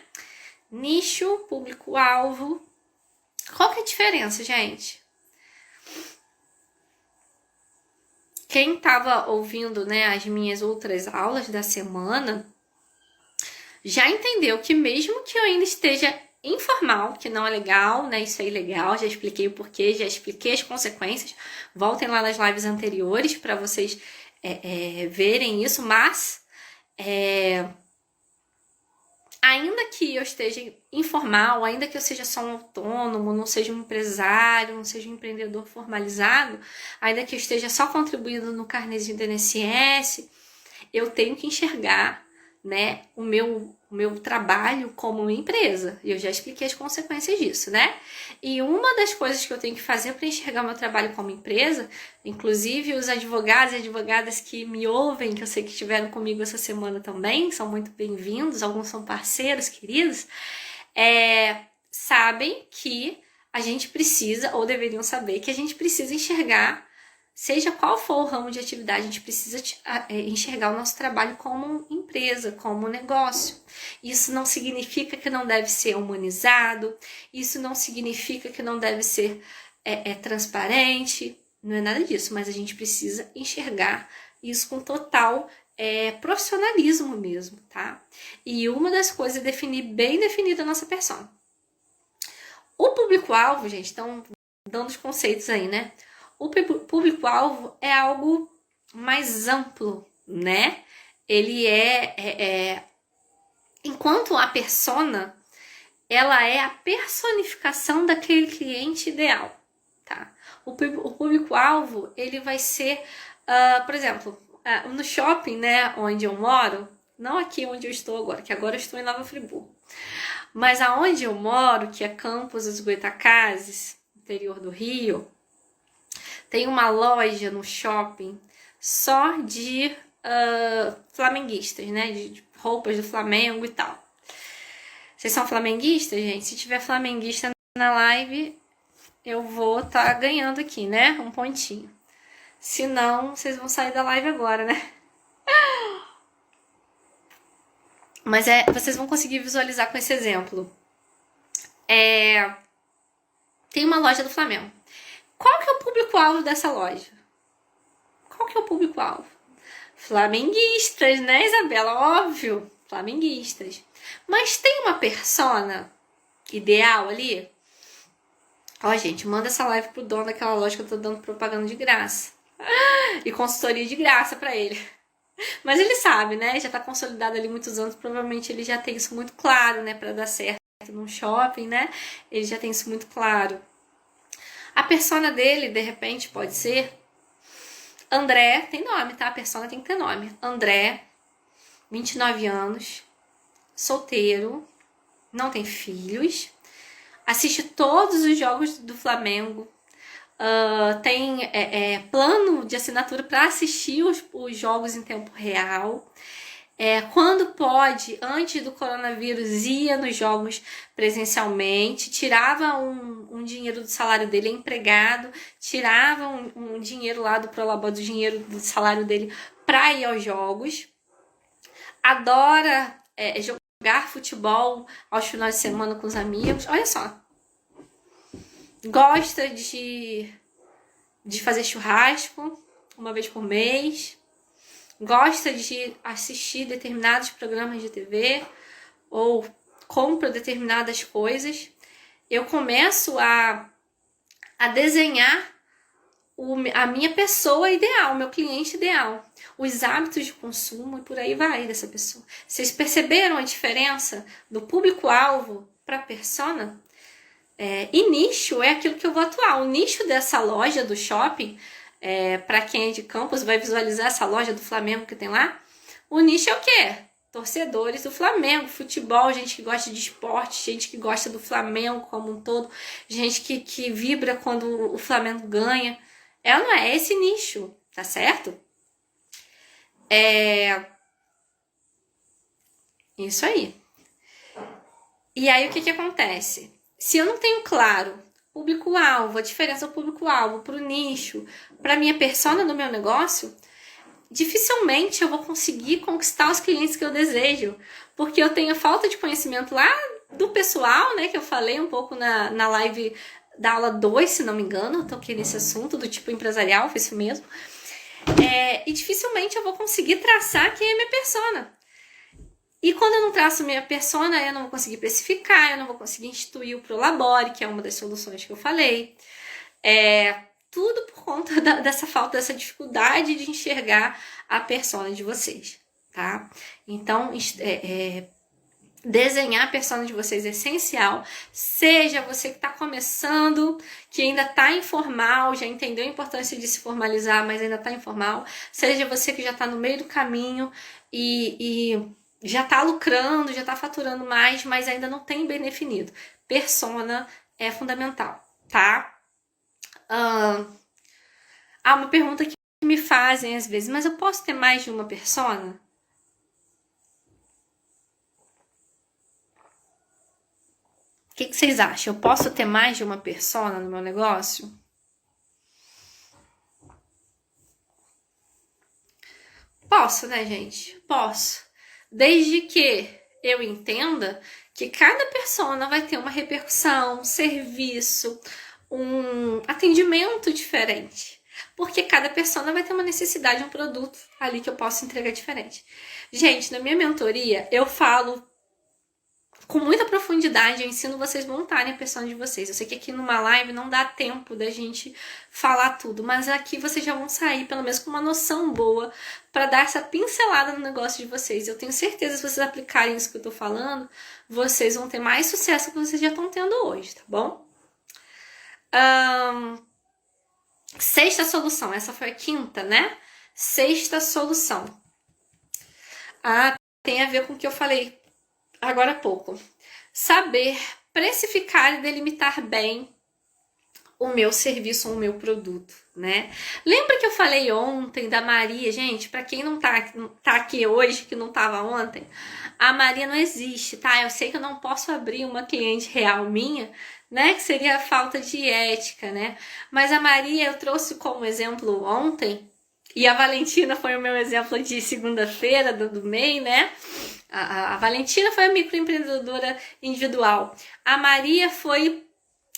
Nicho, público-alvo. Qual que é a diferença, gente? Quem estava ouvindo, né, as minhas outras aulas da semana já entendeu que mesmo que eu ainda esteja informal, que não é legal, né? Isso é ilegal, já expliquei o porquê, já expliquei as consequências. Voltem lá nas lives anteriores para vocês verem isso, mas ainda que eu esteja informal, ainda que eu seja só um autônomo, não seja um empresário, não seja um empreendedor formalizado, ainda que eu esteja só contribuindo no carnezinho do INSS, eu tenho que enxergar, né, o meu trabalho como uma empresa. E eu já expliquei as consequências disso, né? E uma das coisas que eu tenho que fazer para enxergar meu trabalho como empresa, inclusive os advogados e advogadas que me ouvem, que eu sei que estiveram comigo essa semana também, são muito bem-vindos, alguns são parceiros queridos, sabem que a gente precisa, ou deveriam saber, que a gente precisa enxergar, seja qual for o ramo de atividade, a gente precisa enxergar o nosso trabalho como empresa, como negócio. Isso não significa que não deve ser humanizado, isso não significa que não deve ser transparente, não é nada disso, mas a gente precisa enxergar isso com total profissionalismo mesmo, tá? E uma das coisas é definir bem definida a nossa persona. O público-alvo, gente, estão dando os conceitos aí, né? O público-alvo é algo mais amplo, né? Ele enquanto a persona, ela é a personificação daquele cliente ideal, tá? O público-alvo, ele vai ser, por exemplo, no shopping, né, onde eu moro, não aqui onde eu estou agora, que agora eu estou em Nova Friburgo, mas aonde eu moro, que é Campos dos Goytacazes, interior do Rio, tem uma loja no shopping só de flamenguistas, né? De roupas do Flamengo e tal. Vocês são flamenguistas, gente? Se tiver flamenguista na live, eu vou estar ganhando aqui, né? Um pontinho. Se não, vocês vão sair da live agora, né? Mas vocês vão conseguir visualizar com esse exemplo. Tem uma loja do Flamengo. Qual que é o público-alvo dessa loja? Qual que é o público-alvo? Flamenguistas, né, Isabela? Óbvio, flamenguistas. Mas tem uma persona ideal ali? Ó, gente, manda essa live pro dono daquela loja que eu tô dando propaganda de graça. E consultoria de graça pra ele. Mas ele sabe, né? Já tá consolidado ali muitos anos, provavelmente ele já tem isso muito claro, né? Pra dar certo num shopping, né? Ele já tem isso muito claro. A persona dele, de repente, pode ser André, tem nome, tá? A persona tem que ter nome. André, 29 anos, solteiro, não tem filhos, assiste todos os jogos do Flamengo, tem plano de assinatura para assistir os jogos em tempo real. Quando pode, antes do coronavírus, ia nos jogos presencialmente, tirava um dinheiro do salário dele, é empregado, tirava um dinheiro lá do Prolabor, do dinheiro do salário dele para ir aos jogos. Adora jogar futebol aos finais de semana com os amigos. Olha só. Gosta de fazer churrasco uma vez por mês. Gosta de assistir determinados programas de TV ou compra determinadas coisas. Eu começo a desenhar a minha pessoa ideal, meu cliente ideal, os hábitos de consumo e por aí vai dessa pessoa. Vocês perceberam a diferença do público-alvo para persona? E nicho é aquilo que eu vou atuar. O nicho dessa loja do shopping, para quem é de Campos, vai visualizar essa loja do Flamengo que tem lá. O nicho é o quê? Torcedores do Flamengo, futebol, gente que gosta de esporte, gente que gosta do Flamengo como um todo, gente que vibra quando o Flamengo ganha. Não é esse nicho, tá certo? Isso aí. E aí o que acontece? Se eu não tenho claro público-alvo, a diferença do público-alvo para o nicho, para minha persona do meu negócio, dificilmente eu vou conseguir conquistar os clientes que eu desejo, porque eu tenho falta de conhecimento lá do pessoal, né, que eu falei um pouco na live da aula 2, se não me engano, eu toquei nesse assunto do tipo empresarial, foi isso mesmo, e dificilmente eu vou conseguir traçar quem é minha persona. E quando eu não traço minha persona, eu não vou conseguir precificar, eu não vou conseguir instituir o Prolabore, que é uma das soluções que eu falei. Tudo por conta dessa falta, dessa dificuldade de enxergar a persona de vocês, tá? Então, desenhar a persona de vocês é essencial. Seja você que está começando, que ainda está informal, já entendeu a importância de se formalizar, mas ainda está informal. Seja você que já está no meio do caminho e já está lucrando, já está faturando mais, mas ainda não tem bem definido. Persona é fundamental, tá? Uma pergunta que me fazem às vezes, mas eu posso ter mais de uma persona? O que vocês acham? Eu posso ter mais de uma persona no meu negócio? Posso, né, gente? Posso. Desde que eu entenda que cada persona vai ter uma repercussão, um serviço, um atendimento diferente. Porque cada persona vai ter uma necessidade, um produto ali que eu posso entregar diferente. Gente, na minha mentoria, eu falo com muita profundidade, eu ensino vocês a montarem a persona de vocês. Eu sei que aqui numa live não dá tempo da gente falar tudo, mas aqui vocês já vão sair pelo menos com uma noção boa para dar essa pincelada no negócio de vocês. Eu tenho certeza que se vocês aplicarem isso que eu tô falando, vocês vão ter mais sucesso que vocês já estão tendo hoje, tá bom? Sexta solução, essa foi a quinta, né? Sexta solução. Tem a ver com o que eu falei agora há pouco. Saber precificar e delimitar bem o meu serviço ou o meu produto, né? Lembra que eu falei ontem da Maria? Gente, para quem não tá aqui hoje, que não tava ontem, a Maria não existe, tá? Eu sei que eu não posso abrir uma cliente real minha, né? Que seria a falta de ética, né? Mas a Maria eu trouxe como exemplo ontem, e a Valentina foi o meu exemplo de segunda-feira do MEI, né? A Valentina foi a microempreendedora individual. A Maria foi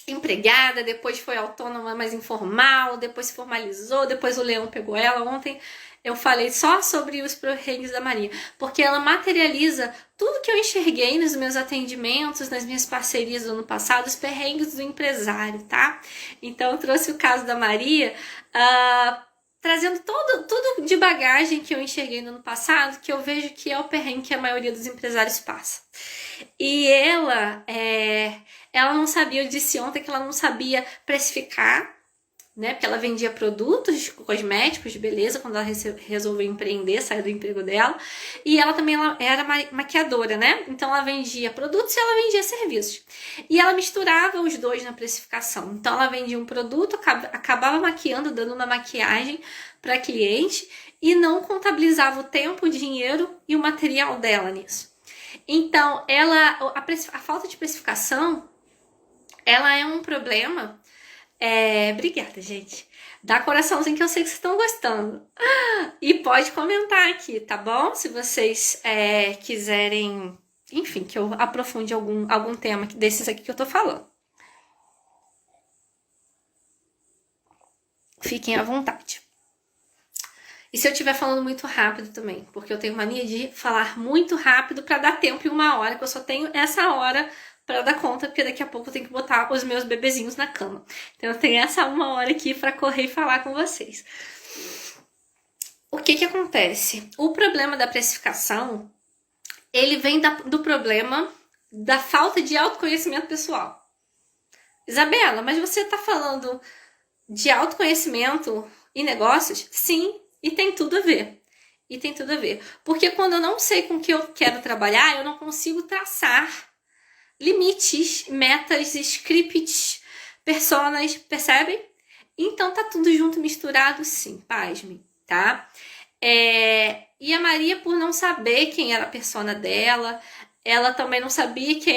empregada, depois foi autônoma, mais informal, depois se formalizou, depois o leão pegou ela. Ontem eu falei só sobre os perrengues da Maria, porque ela materializa tudo que eu enxerguei nos meus atendimentos, nas minhas parcerias do ano passado, os perrengues do empresário, tá? Então eu trouxe o caso da Maria, trazendo tudo de bagagem que eu enxerguei no ano passado, que eu vejo que é o perrengue que a maioria dos empresários passa. E ela não sabia, eu disse ontem que ela não sabia precificar, né? Porque ela vendia produtos cosméticos de beleza quando ela resolveu empreender, sair do emprego dela. E ela também era maquiadora, né? Então ela vendia produtos e ela vendia serviços. E ela misturava os dois na precificação. Então ela vendia um produto, acabava maquiando, dando uma maquiagem para cliente e não contabilizava o tempo, o dinheiro e o material dela nisso. Então, a falta de precificação, ela é um problema. Obrigada, gente. Dá coraçãozinho que eu sei que vocês estão gostando. E pode comentar aqui, tá bom? Se vocês quiserem, enfim, que eu aprofunde algum tema desses aqui que eu tô falando. Fiquem à vontade. E se eu estiver falando muito rápido também, porque eu tenho mania de falar muito rápido para dar tempo em 1 hora, que eu só tenho essa hora para dar conta, porque daqui a pouco eu tenho que botar os meus bebezinhos na cama. Então eu tenho essa 1 hora aqui para correr e falar com vocês. O que acontece? O problema da precificação, ele vem do problema da falta de autoconhecimento pessoal. Isabela, mas você está falando de autoconhecimento e negócios? Sim, e tem tudo a ver. E tem tudo a ver. Porque quando eu não sei com o que eu quero trabalhar, eu não consigo traçar limites, metas, scripts, personas, percebem? Então tá tudo junto, misturado, sim, pasme, tá? E a Maria, por não saber quem era a persona dela, ela também não sabia o que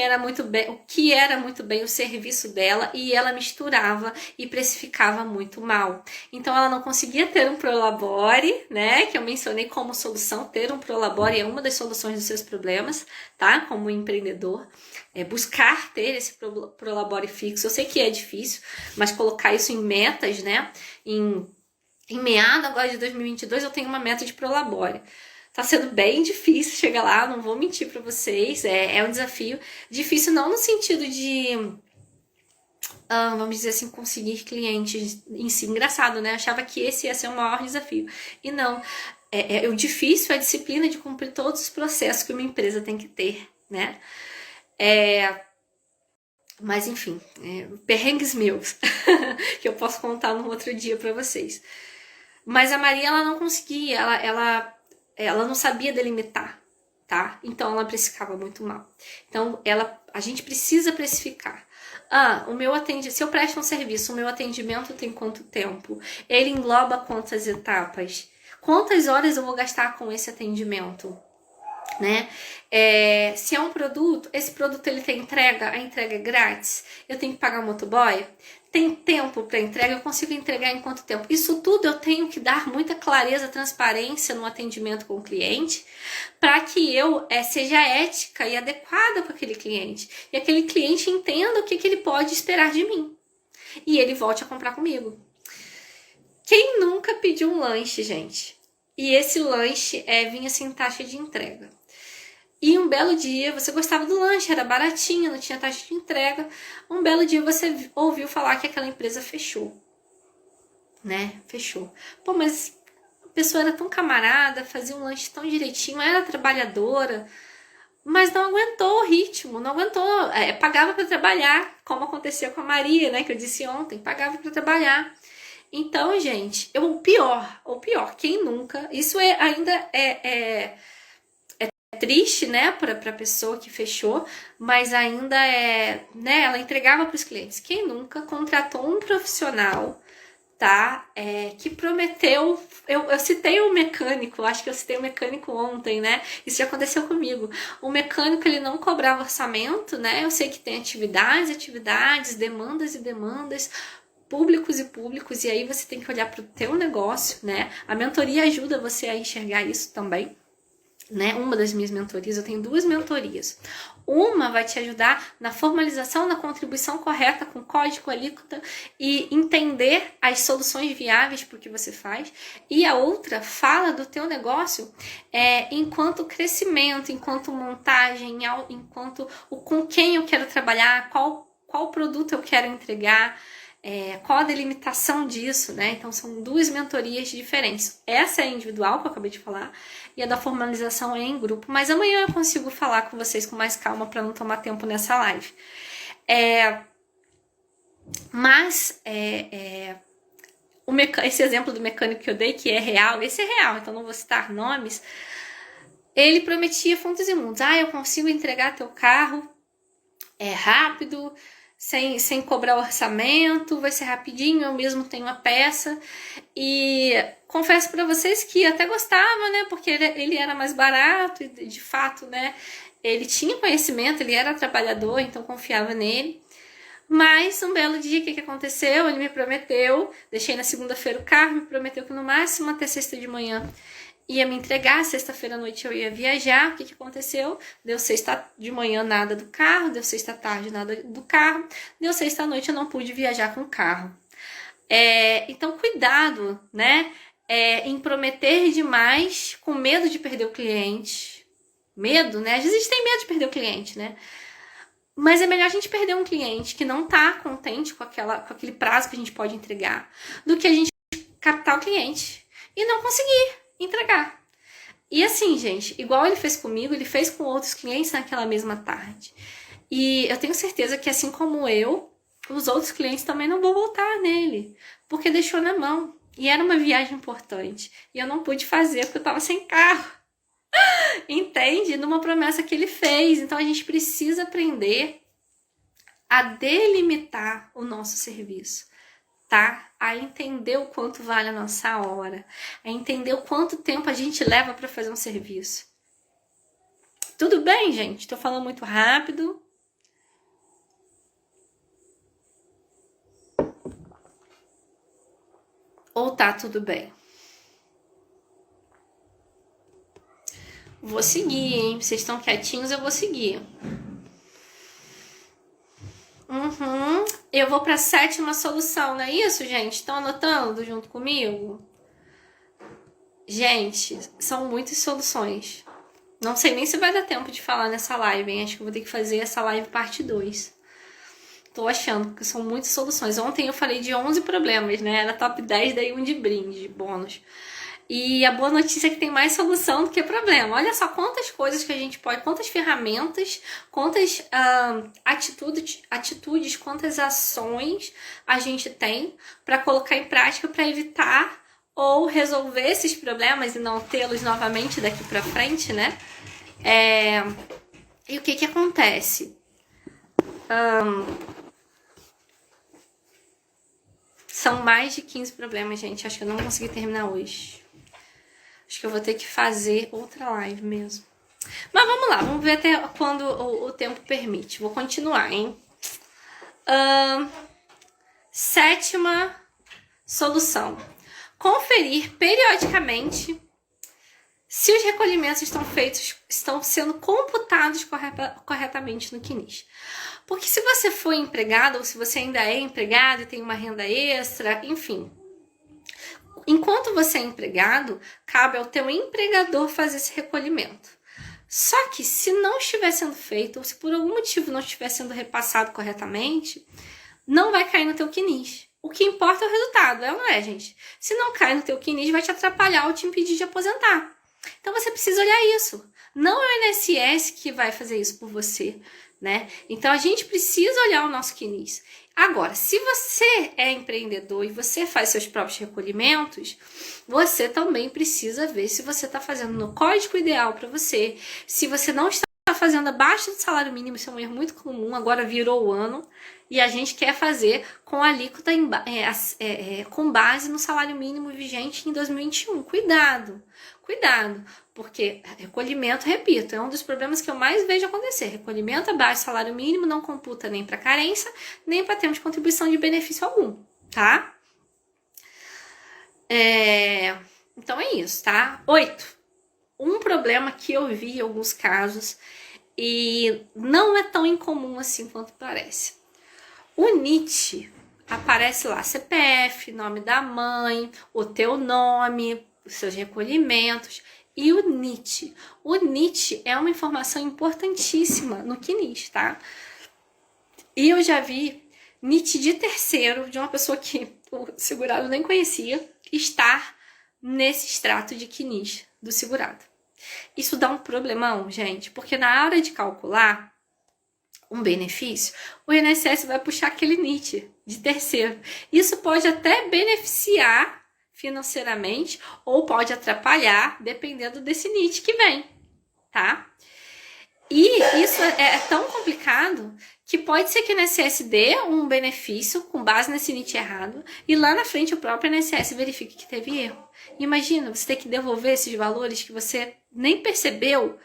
era muito bem o serviço dela, e ela misturava e precificava muito mal. Então ela não conseguia ter um Prolabore, né? Que eu mencionei como solução. Ter um Prolabore é uma das soluções dos seus problemas, tá? Como empreendedor. Buscar ter esse Prolabore fixo. Eu sei que é difícil, mas colocar isso em metas, né? Em meado agora de 2022 eu tenho uma meta de Prolabore. Tá sendo bem difícil chegar lá, não vou mentir pra vocês, é um desafio. Difícil não no sentido de, vamos dizer assim, conseguir clientes em si. Engraçado, né? Achava que esse ia ser o maior desafio. E não, o difícil é a disciplina de cumprir todos os processos que uma empresa tem que ter, né? Mas enfim, perrengues meus, que eu posso contar num outro dia pra vocês. Mas a Maria, ela não conseguia, ela não sabia delimitar, tá? Então ela precificava muito mal. Então a gente precisa precificar. Se eu presto um serviço, o meu atendimento tem quanto tempo? Ele engloba quantas etapas? Quantas horas eu vou gastar com esse atendimento? Né? Se é um produto, esse produto ele tem entrega, a entrega é grátis, eu tenho que pagar o motoboy, tem tempo para entrega, eu consigo entregar em quanto tempo? Isso tudo eu tenho que dar muita clareza, transparência no atendimento com o cliente, para que eu seja ética e adequada para aquele cliente, e aquele cliente entenda o que ele pode esperar de mim, e ele volte a comprar comigo. Quem nunca pediu um lanche, gente? E esse lanche vinha sem taxa de entrega. E um belo dia você gostava do lanche, era baratinho, não tinha taxa de entrega. Um belo dia você ouviu falar que aquela empresa fechou, né? Fechou. Pô, mas a pessoa era tão camarada, fazia um lanche tão direitinho, era trabalhadora, mas não aguentou o ritmo, não aguentou, pagava para trabalhar, como aconteceu com a Maria, né? Que eu disse ontem, pagava para trabalhar. Então, gente, o pior, quem nunca, isso ainda é triste, né, para a pessoa que fechou, mas ainda né, ela entregava para os clientes. Quem nunca contratou um profissional, tá, que prometeu, eu citei o mecânico, acho que eu citei o mecânico ontem, né, isso já aconteceu comigo. O mecânico, ele não cobrava orçamento, né, eu sei que tem atividades, demandas e demandas, públicos e públicos, e aí você tem que olhar para o teu negócio, né, a mentoria ajuda você a enxergar isso também. né? Uma das minhas mentorias, eu tenho 2 mentorias. Uma vai te ajudar na formalização, na contribuição correta com código, alíquota e entender as soluções viáveis para o que você faz. E a outra fala do teu negócio enquanto crescimento, enquanto montagem, enquanto com quem eu quero trabalhar, qual produto eu quero entregar, qual a delimitação disso, né? Então são 2 mentorias diferentes. Essa é individual, que eu acabei de falar, e a da formalização é em grupo. Mas amanhã eu consigo falar com vocês com mais calma para não tomar tempo nessa live. Esse exemplo do mecânico que eu dei, que é real, esse é real, então não vou citar nomes. Ele prometia fundos imundos. Eu consigo entregar teu carro rápido, sem cobrar orçamento, vai ser rapidinho, eu mesmo tenho a peça. E confesso para vocês que até gostava, né? Porque ele era mais barato e de fato, né? Ele tinha conhecimento, ele era trabalhador, então confiava nele. Mas um belo dia, o que aconteceu? Ele me prometeu, deixei na segunda-feira o carro, me prometeu que no máximo até sexta de manhã ia me entregar, sexta-feira à noite eu ia viajar. O que aconteceu? Deu sexta de manhã, nada do carro, deu sexta à tarde, nada do carro, deu sexta à noite, eu não pude viajar com o carro. Então, cuidado, né? Em prometer demais com medo de perder o cliente. Medo, né? Às vezes a gente tem medo de perder o cliente, né? Mas é melhor a gente perder um cliente que não tá contente com aquele prazo que a gente pode entregar, do que a gente captar o cliente e não conseguir entregar. E assim, gente, igual ele fez comigo, ele fez com outros clientes naquela mesma tarde. E eu tenho certeza que, assim como eu, os outros clientes também não vão voltar nele, porque deixou na mão. E era uma viagem importante. E eu não pude fazer porque eu tava sem carro. Entende? Numa promessa que ele fez. Então a gente precisa aprender a delimitar o nosso serviço, tá? A entender o quanto vale a nossa hora, a entender o quanto tempo a gente leva para fazer um serviço. Tudo bem, gente? Tô falando muito rápido. Ou tá tudo bem? Vou seguir, hein? Vocês estão quietinhos, eu vou seguir. Eu vou para a 7ª solução, não é isso, gente? Estão anotando junto comigo? Gente, são muitas soluções. Não sei nem se vai dar tempo de falar nessa live, hein? Acho que eu vou ter que fazer essa live parte 2. Tô achando que são muitas soluções. Ontem eu falei de 11 problemas, né? Era top 10, daí um de brinde, de bônus. E a boa notícia é que tem mais solução do que problema. Olha só quantas coisas que a gente pode, quantas ferramentas, quantas atitudes, quantas ações a gente tem para colocar em prática para evitar ou resolver esses problemas e não tê-los novamente daqui para frente, né? E o que acontece? São mais de 15 problemas, gente. Acho que eu não consegui terminar hoje. Acho que eu vou ter que fazer outra live mesmo. Mas vamos lá, vamos ver até quando o tempo permite. Vou continuar, hein? 7ª solução. Conferir periodicamente se os recolhimentos estão sendo computados corretamente no CNIS. Porque se você for empregado, ou se você ainda é empregado e tem uma renda extra, enfim... Enquanto você é empregado, cabe ao teu empregador fazer esse recolhimento. Só que se não estiver sendo feito, ou se por algum motivo não estiver sendo repassado corretamente, não vai cair no teu CNIS. O que importa é o resultado, é ou não é, gente? Se não cai no teu CNIS, vai te atrapalhar ou te impedir de aposentar. Então você precisa olhar isso. Não é o INSS que vai fazer isso por você, né? Então a gente precisa olhar o nosso CNIS. Agora, se você é empreendedor e você faz seus próprios recolhimentos, você também precisa ver se você está fazendo no código ideal para você. Se você não está fazendo abaixo do salário mínimo, isso é um erro muito comum, agora virou o ano, e a gente quer fazer com a alíquota com base no salário mínimo vigente em 2021. Cuidado, porque recolhimento, repito, é um dos problemas que eu mais vejo acontecer. Recolhimento abaixo do salário mínimo não computa nem para carência, nem para termos de contribuição de benefício algum, tá? Então é isso, tá? 8. um problema que eu vi em alguns casos e não é tão incomum assim quanto parece. O NIT aparece lá CPF, nome da mãe, o teu nome, os seus recolhimentos e o NIT. O NIT é uma informação importantíssima no CNIS, tá? E eu já vi NIT de terceiro, de uma pessoa que o segurado nem conhecia, estar nesse extrato de CNIS do segurado. Isso dá um problemão, gente, porque na hora de calcular um benefício, o INSS vai puxar aquele NIT de terceiro. Isso pode até beneficiar financeiramente ou pode atrapalhar, dependendo desse NIT que vem, tá? E isso é tão complicado que pode ser que o INSS dê um benefício com base nesse NIT errado e lá na frente o próprio INSS verifique que teve erro. Imagina, você ter que devolver esses valores que você nem percebeu,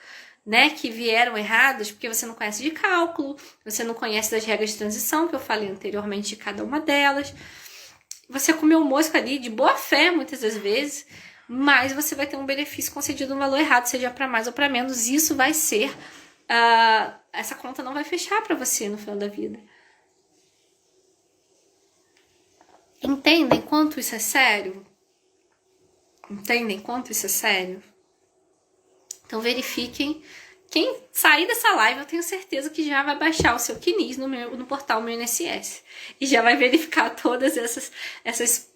né, que vieram errados, porque você não conhece de cálculo, você não conhece das regras de transição, que eu falei anteriormente de cada uma delas. Você comeu mosca ali de boa fé, muitas das vezes, mas você vai ter um benefício concedido um valor errado, seja para mais ou para menos. Isso vai ser... essa conta não vai fechar para você no final da vida. Entendem quanto isso é sério? Entendem quanto isso é sério? Então verifiquem. Quem sair dessa live, eu tenho certeza que já vai baixar o seu CNIS no portal Meu INSS. E já vai verificar todas essas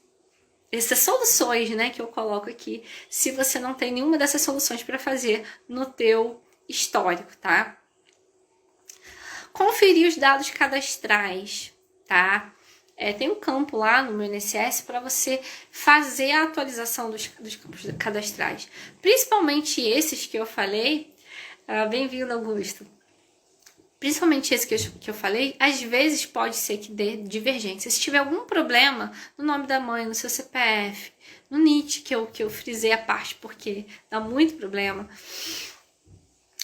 soluções, né, que eu coloco aqui. Se você não tem nenhuma dessas soluções para fazer no teu histórico, tá? Conferir os dados cadastrais, tá? Tem um campo lá no meu INSS para você fazer a atualização dos campos cadastrais. Principalmente esses que eu falei. Bem-vindo, Augusto. Principalmente esse que eu falei, às vezes pode ser que dê divergência. Se tiver algum problema no nome da mãe, no seu CPF, no NIT, que eu frisei a parte porque dá muito problema,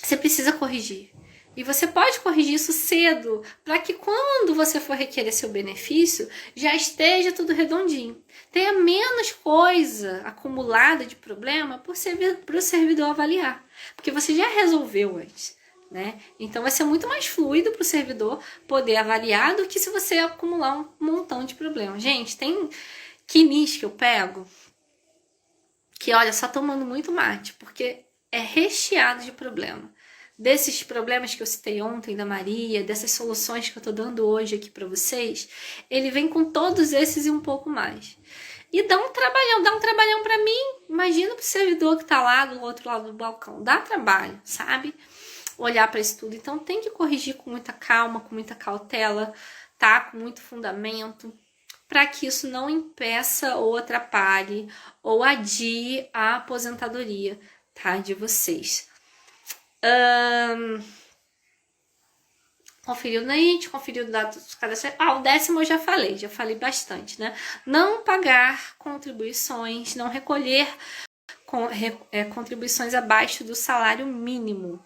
você precisa corrigir. E você pode corrigir isso cedo, para que quando você for requerer seu benefício, já esteja tudo redondinho. Tenha menos coisa acumulada de problema para o servidor avaliar, porque você já resolveu antes, né? Então vai ser muito mais fluido para o servidor poder avaliar do que se você acumular um montão de problemas. Gente, tem CNIS que eu pego que, olha, só tomando muito mate, porque é recheado de problema. Desses problemas que eu citei ontem da Maria, dessas soluções que eu tô dando hoje aqui para vocês, ele vem com todos esses e um pouco mais. E dá um trabalhão para mim. Imagina pro servidor que tá lá do outro lado do balcão. Dá trabalho, sabe? Olhar para isso tudo. Então tem que corrigir com muita calma, com muita cautela, tá? Com muito fundamento, para que isso não impeça ou atrapalhe ou adie a aposentadoria, tá? De vocês. Conferiu o NIT, conferiu o dado dos cadastrais. O 10º eu já falei bastante, né? Não pagar contribuições, não recolher contribuições abaixo do salário mínimo.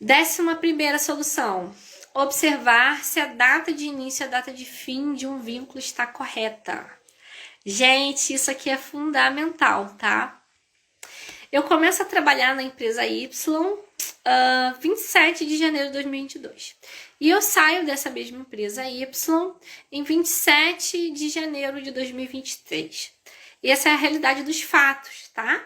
11ª solução, observar se a data de início e a data de fim de um vínculo está correta. Gente, isso aqui é fundamental, tá? Eu começo a trabalhar na empresa Y 27 de janeiro de 2022. E eu saio dessa mesma empresa Y em 27 de janeiro de 2023. E essa é a realidade dos fatos, tá?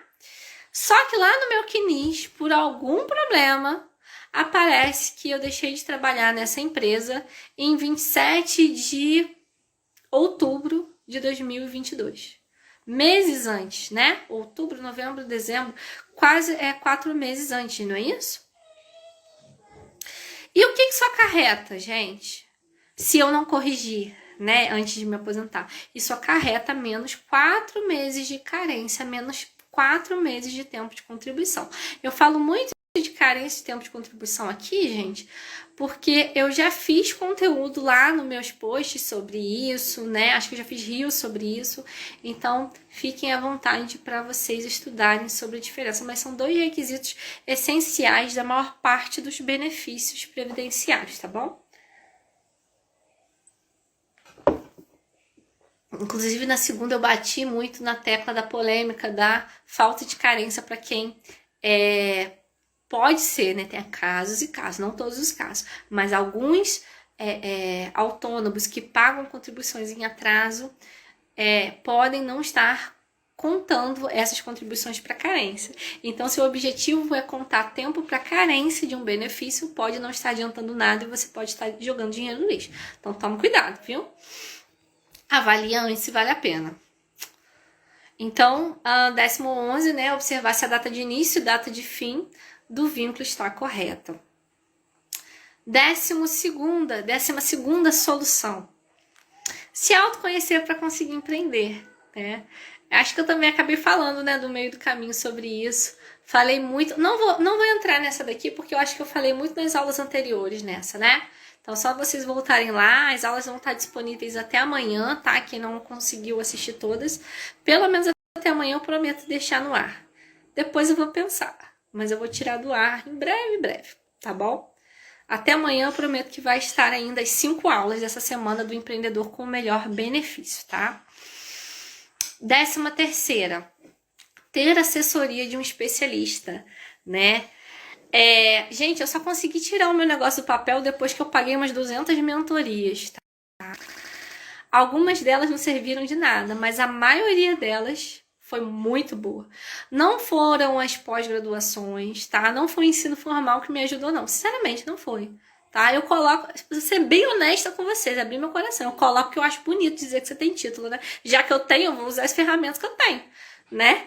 Só que lá no meu CNIS, por algum problema, aparece que eu deixei de trabalhar nessa empresa em 27 de outubro de 2022. Meses antes, né? Outubro, novembro, dezembro, quase 4 meses antes, não é isso? E o que isso acarreta, gente? Se eu não corrigir, né, antes de me aposentar, isso acarreta menos 4 meses de carência, menos 4 meses de tempo de contribuição. Eu falo muito de carência de tempo de contribuição aqui, gente, porque eu já fiz conteúdo lá nos meus posts sobre isso, né? Acho que eu já fiz reels sobre isso. Então, fiquem à vontade para vocês estudarem sobre a diferença. Mas são 2 requisitos essenciais da maior parte dos benefícios previdenciários, tá bom? Inclusive, na segunda eu bati muito na tecla da polêmica da falta de carência para quem pode ser, né? Tem casos e casos, não todos os casos, mas alguns autônomos que pagam contribuições em atraso podem não estar contando essas contribuições para carência. Então, se o objetivo é contar tempo para carência de um benefício, pode não estar adiantando nada e você pode estar jogando dinheiro no lixo. Então, toma cuidado, viu? Avalie antes se vale a pena. Então, 11º, né, observar se a data de início e data de fim do vínculo está correta. 12ª solução. Se autoconhecer para conseguir empreender, né? Acho que eu também acabei falando, né, do meio do caminho sobre isso. Falei muito, não vou entrar nessa daqui porque eu acho que eu falei muito nas aulas anteriores nessa, né? Então, só vocês voltarem lá, as aulas vão estar disponíveis até amanhã, tá? Quem não conseguiu assistir todas, pelo menos até amanhã eu prometo deixar no ar. Depois eu vou pensar, mas eu vou tirar do ar em breve, tá bom? Até amanhã eu prometo que vai estar ainda as 5 aulas dessa semana do empreendedor com o melhor benefício, tá? 13ª, ter assessoria de um especialista, né? Gente, eu só consegui tirar o meu negócio do papel depois que eu paguei umas 200 mentorias, tá? Algumas delas não serviram de nada, mas a maioria delas foi muito boa. Não foram as pós-graduações, tá? Não foi o ensino formal que me ajudou, não. Sinceramente, não foi. Tá? Eu coloco, vou ser bem honesta com vocês, abrir meu coração. Eu coloco porque eu acho bonito dizer que você tem título, né? Já que eu tenho, eu vou usar as ferramentas que eu tenho, né?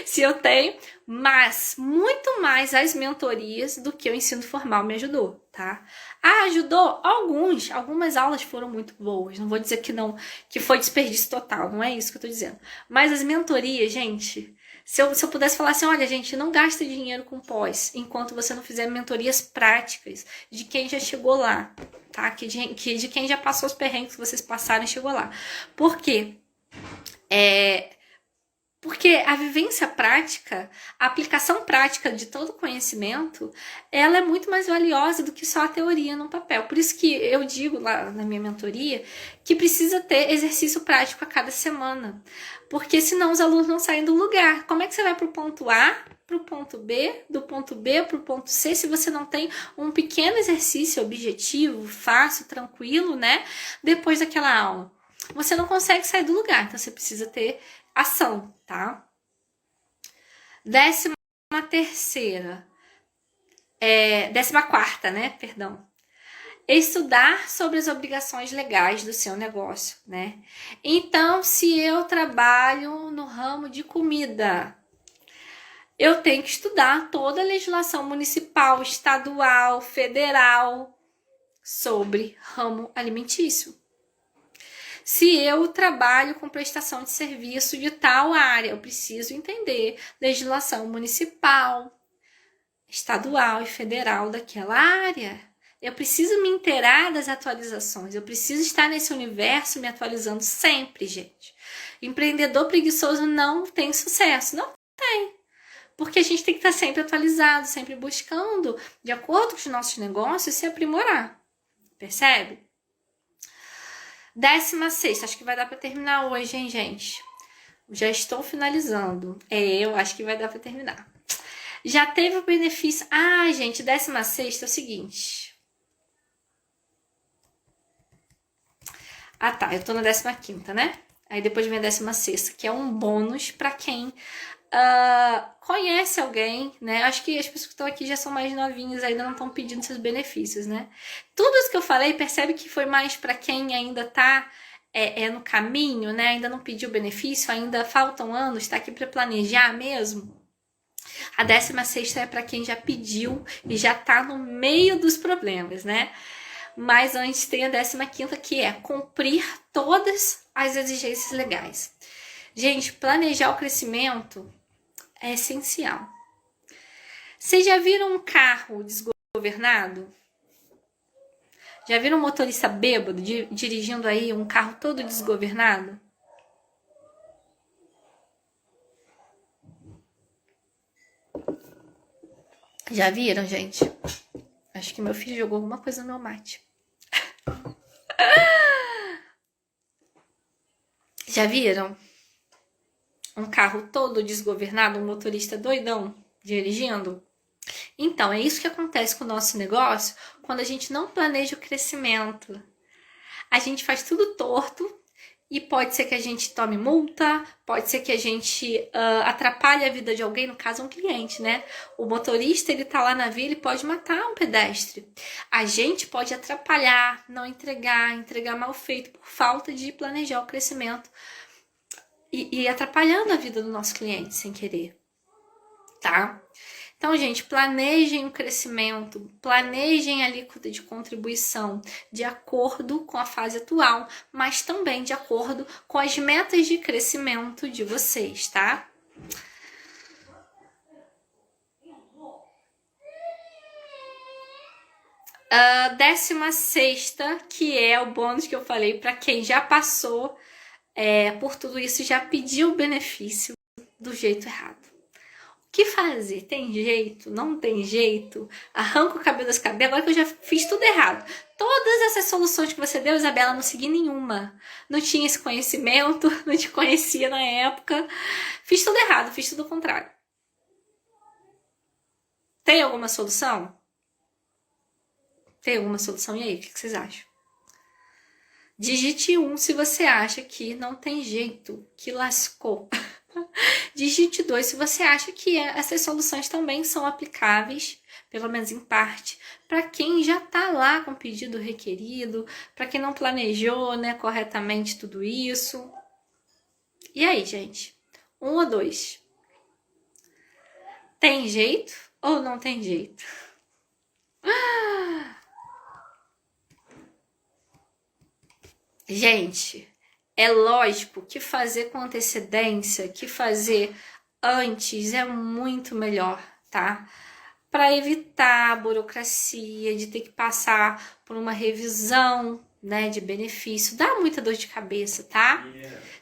Se eu tenho, mas muito mais as mentorias do que o ensino formal me ajudou, tá? Ajudou algumas aulas foram muito boas, não vou dizer que não, que foi desperdício total, não é isso que eu tô dizendo. Mas as mentorias, gente, se eu pudesse falar assim, olha, gente, não gasta dinheiro com pós, enquanto você não fizer mentorias práticas de quem já chegou lá, tá? De quem já passou os perrengues que vocês passaram e chegou lá. Por quê? Porque a vivência prática, a aplicação prática de todo conhecimento, ela é muito mais valiosa do que só a teoria no papel. Por isso que eu digo lá na minha mentoria que precisa ter exercício prático a cada semana. Porque senão os alunos não saem do lugar. Como é que você vai para o ponto A, para o ponto B, do ponto B para o ponto C, se você não tem um pequeno exercício objetivo, fácil, tranquilo, né? Depois daquela aula. Você não consegue sair do lugar, então você precisa ter ação, tá? 14ª, né? Perdão. Estudar sobre as obrigações legais do seu negócio, né? Então, se eu trabalho no ramo de comida, eu tenho que estudar toda a legislação municipal, estadual, federal sobre ramo alimentício. Se eu trabalho com prestação de serviço de tal área, eu preciso entender legislação municipal, estadual e federal daquela área. Eu preciso me inteirar das atualizações, eu preciso estar nesse universo me atualizando sempre, gente. Empreendedor preguiçoso não tem sucesso, não tem. Porque a gente tem que estar sempre atualizado, sempre buscando, de acordo com os nossos negócios, se aprimorar. Percebe? 16ª, acho que vai dar para terminar hoje, hein, gente? Já estou finalizando. Eu acho que vai dar para terminar. Já teve o benefício... gente, 16ª é o seguinte. Tá, eu tô na 15ª, né? Aí depois vem a 16ª, que é um bônus para quem conhece alguém, né? Acho que as pessoas que estão aqui já são mais novinhas, ainda não estão pedindo seus benefícios, né? Tudo isso que eu falei, percebe que foi mais para quem ainda tá no caminho, né? Ainda não pediu benefício, ainda faltam anos, tá aqui para planejar mesmo. A 16ª é para quem já pediu e já tá no meio dos problemas, né? Mas antes tem a 15ª, que é cumprir todas as exigências legais. Gente, planejar o crescimento é essencial. Vocês já viram um carro desgovernado? Já viram um motorista bêbado dirigindo aí um carro todo desgovernado? Já viram, gente? Acho que meu filho jogou alguma coisa no meu mate. Já viram? Um carro todo desgovernado, um motorista doidão dirigindo? Então, é isso que acontece com o nosso negócio quando a gente não planeja o crescimento. A gente faz tudo torto e pode ser que a gente tome multa, pode ser que a gente atrapalhe a vida de alguém, no caso um cliente, né? O motorista, ele tá lá na via, ele pode matar um pedestre. A gente pode atrapalhar, não entregar mal feito por falta de planejar o crescimento e atrapalhando a vida do nosso cliente sem querer, tá? Então, gente, planejem o crescimento, planejem a alíquota de contribuição de acordo com a fase atual, mas também de acordo com as metas de crescimento de vocês, tá? A 16ª, que é o bônus que eu falei para quem já passou por tudo isso, já pediu o benefício do jeito errado. O que fazer? Tem jeito? Não tem jeito? Arranca o cabelo das cabeças. Agora que eu já fiz tudo errado. Todas essas soluções que você deu, Isabela, não segui nenhuma. Não tinha esse conhecimento, não te conhecia na época. Fiz tudo errado, fiz tudo ao contrário. Tem alguma solução? Tem alguma solução? E aí, o que vocês acham? Digite 1 se você acha que não tem jeito, que lascou. Digite 2 se você acha que essas soluções também são aplicáveis, pelo menos em parte, para quem já está lá com o pedido requerido, para quem não planejou, né, corretamente tudo isso. E aí, gente? 1 ou 2? Tem jeito ou não tem jeito? Gente, é lógico que fazer com antecedência, que fazer antes é muito melhor, tá? Para evitar a burocracia de ter que passar por uma revisão, né, de benefício. Dá muita dor de cabeça, tá?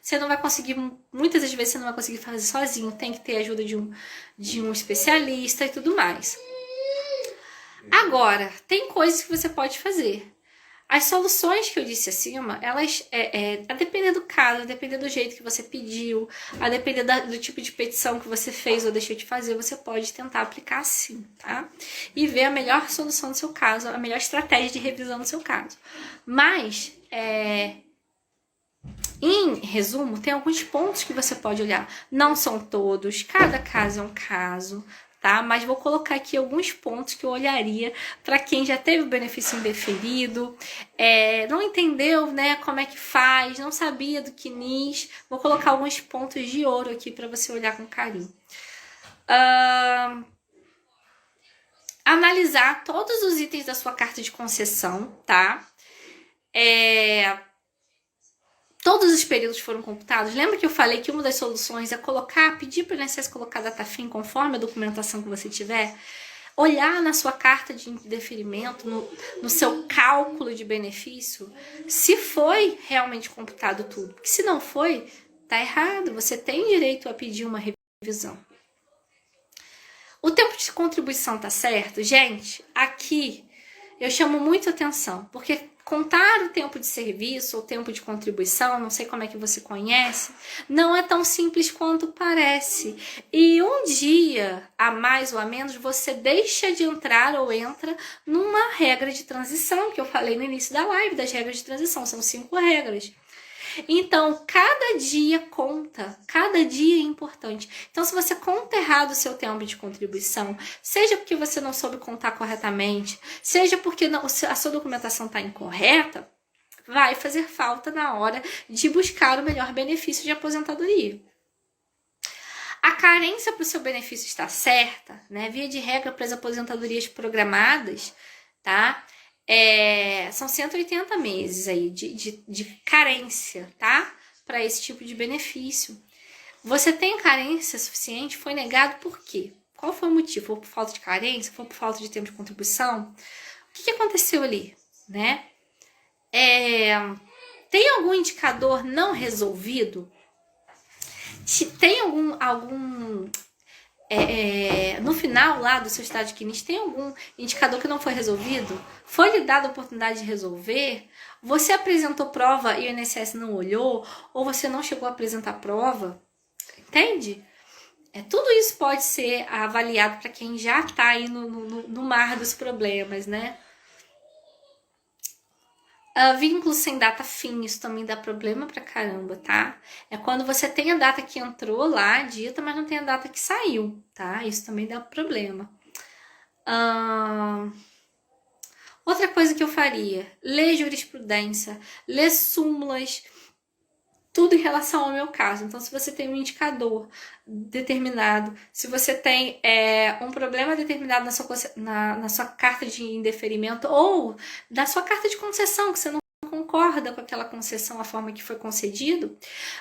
Você não vai conseguir, muitas das vezes você não vai conseguir fazer sozinho, tem que ter a ajuda de um especialista e tudo mais. Agora, tem coisas que você pode fazer. As soluções que eu disse acima, elas, a depender do caso, a depender do jeito que você pediu, a depender do tipo de petição que você fez ou deixou de fazer, você pode tentar aplicar sim, tá? E ver a melhor solução do seu caso, a melhor estratégia de revisão do seu caso. Mas, em resumo, tem alguns pontos que você pode olhar. Não são todos, cada caso é um caso, tá? Mas vou colocar aqui alguns pontos que eu olharia para quem já teve o benefício indeferido, não entendeu, né, como é que faz, não sabia do que NIS. Vou colocar alguns pontos de ouro aqui para você olhar com carinho. Analisar todos os itens da sua carta de concessão, tá? Todos os períodos foram computados. Lembra que eu falei que uma das soluções é pedir para o INSS colocar data fim conforme a documentação que você tiver? Olhar na sua carta de indeferimento, no seu cálculo de benefício, se foi realmente computado tudo. Porque se não foi, tá errado. Você tem direito a pedir uma revisão. O tempo de contribuição tá certo? Gente, aqui eu chamo muito atenção, porque contar o tempo de serviço ou tempo de contribuição, não sei como é que você conhece, não é tão simples quanto parece. E um dia, a mais ou a menos, você deixa de entrar ou entra numa regra de transição, que eu falei no início da live das regras de transição, são 5 regras. Então, cada dia conta, cada dia é importante. Então, se você conta errado o seu tempo de contribuição, seja porque você não soube contar corretamente, seja porque a sua documentação está incorreta, vai fazer falta na hora de buscar o melhor benefício de aposentadoria. A carência para o seu benefício estar certa, né? Via de regra para as aposentadorias programadas, tá? São 180 meses aí de carência, tá? Para esse tipo de benefício. Você tem carência suficiente? Foi negado por quê? Qual foi o motivo? Foi por falta de carência? Foi por falta de tempo de contribuição? O que aconteceu ali, né? Tem algum indicador não resolvido? Tem algum no final lá do seu estágio clínico, tem algum indicador que não foi resolvido? Foi lhe dada a oportunidade de resolver? Você apresentou prova e o INSS não olhou? Ou você não chegou a apresentar prova? Entende? Tudo isso pode ser avaliado para quem já está aí no mar dos problemas, né? Vínculos sem data fim, isso também dá problema pra caramba, tá? É quando você tem a data que entrou lá, dita, mas não tem a data que saiu, tá? Isso também dá problema. Outra coisa que eu faria, ler jurisprudência, ler súmulas, tudo em relação ao meu caso. Então, se você tem um indicador determinado, se você tem um problema determinado na sua carta de indeferimento ou na sua carta de concessão, que você não concorda com aquela concessão, a forma que foi concedido,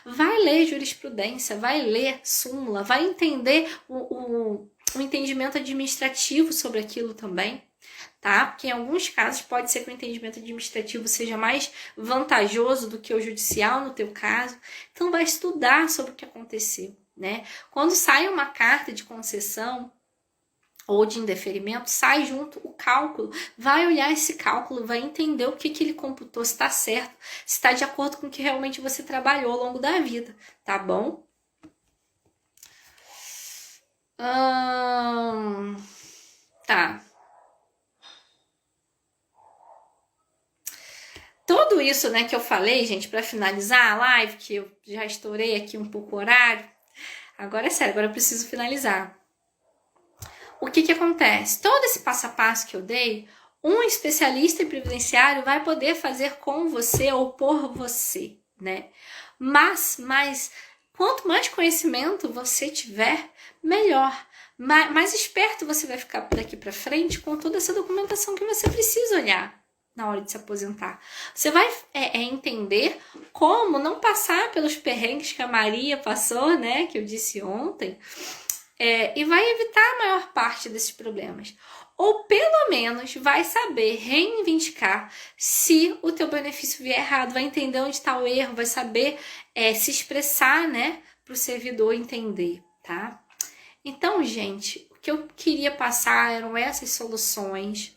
vai ler jurisprudência, vai ler súmula, vai entender o entendimento administrativo sobre aquilo também. Tá? Porque em alguns casos pode ser que o entendimento administrativo seja mais vantajoso do que o judicial no teu caso. Então vai estudar sobre o que aconteceu, né? Quando sai uma carta de concessão ou de indeferimento, sai junto o cálculo, vai olhar esse cálculo, vai entender o que ele computou, se está certo, se está de acordo com o que realmente você trabalhou ao longo da vida, tá bom? Tá. Tudo isso, né, que eu falei, gente, para finalizar a live, que eu já estourei aqui um pouco o horário. Agora é sério, agora eu preciso finalizar. O que acontece? Todo esse passo a passo que eu dei, um especialista em previdenciário vai poder fazer com você ou por você, né? Mas quanto mais conhecimento você tiver, melhor. Mais esperto você vai ficar daqui para frente com toda essa documentação que você precisa olhar na hora de se aposentar. Você vai entender como não passar pelos perrengues que a Maria passou, né? Que eu disse ontem. E vai evitar a maior parte desses problemas. Ou pelo menos vai saber reivindicar se o teu benefício vier errado, vai entender onde está o erro, vai saber se expressar, né, para o servidor entender, tá? Então, gente, o que eu queria passar eram essas soluções.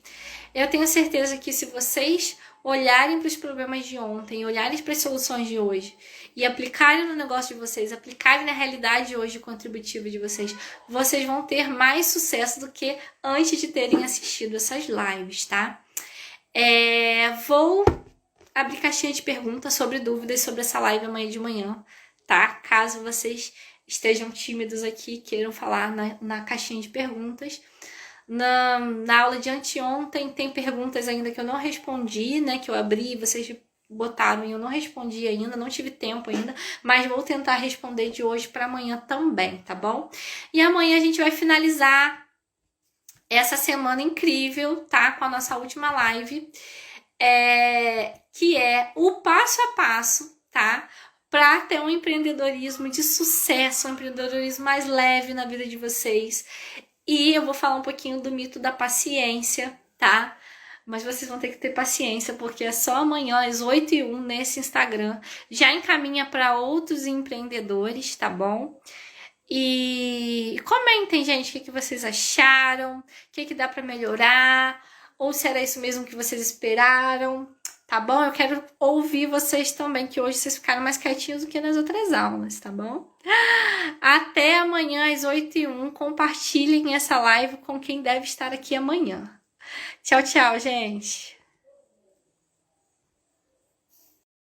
Eu tenho certeza que se vocês olharem para os problemas de ontem, olharem para as soluções de hoje e aplicarem no negócio de vocês, aplicarem na realidade hoje contributiva de vocês, vocês vão ter mais sucesso do que antes de terem assistido essas lives, tá? Vou abrir caixinha de perguntas sobre dúvidas sobre essa live amanhã de manhã, tá? Caso vocês estejam tímidos aqui, queiram falar na caixinha de perguntas. Na aula de anteontem tem perguntas ainda que eu não respondi, né? Que eu abri e vocês botaram e eu não respondi ainda, não tive tempo ainda, mas vou tentar responder de hoje para amanhã também, tá bom? E amanhã a gente vai finalizar essa semana incrível, tá? Com a nossa última live, que é o passo a passo, tá? Para ter um empreendedorismo de sucesso, um empreendedorismo mais leve na vida de vocês. E eu vou falar um pouquinho do mito da paciência, tá? Mas vocês vão ter que ter paciência, porque é só amanhã, às 8h01, nesse Instagram. Já encaminha para outros empreendedores, tá bom? E comentem, gente, o que vocês acharam, o que dá para melhorar, ou se era isso mesmo que vocês esperaram, tá bom? Eu quero ouvir vocês também, que hoje vocês ficaram mais quietinhos do que nas outras aulas, tá bom? Até amanhã às 8h01. Compartilhem essa live com quem deve estar aqui amanhã. Tchau, tchau, gente!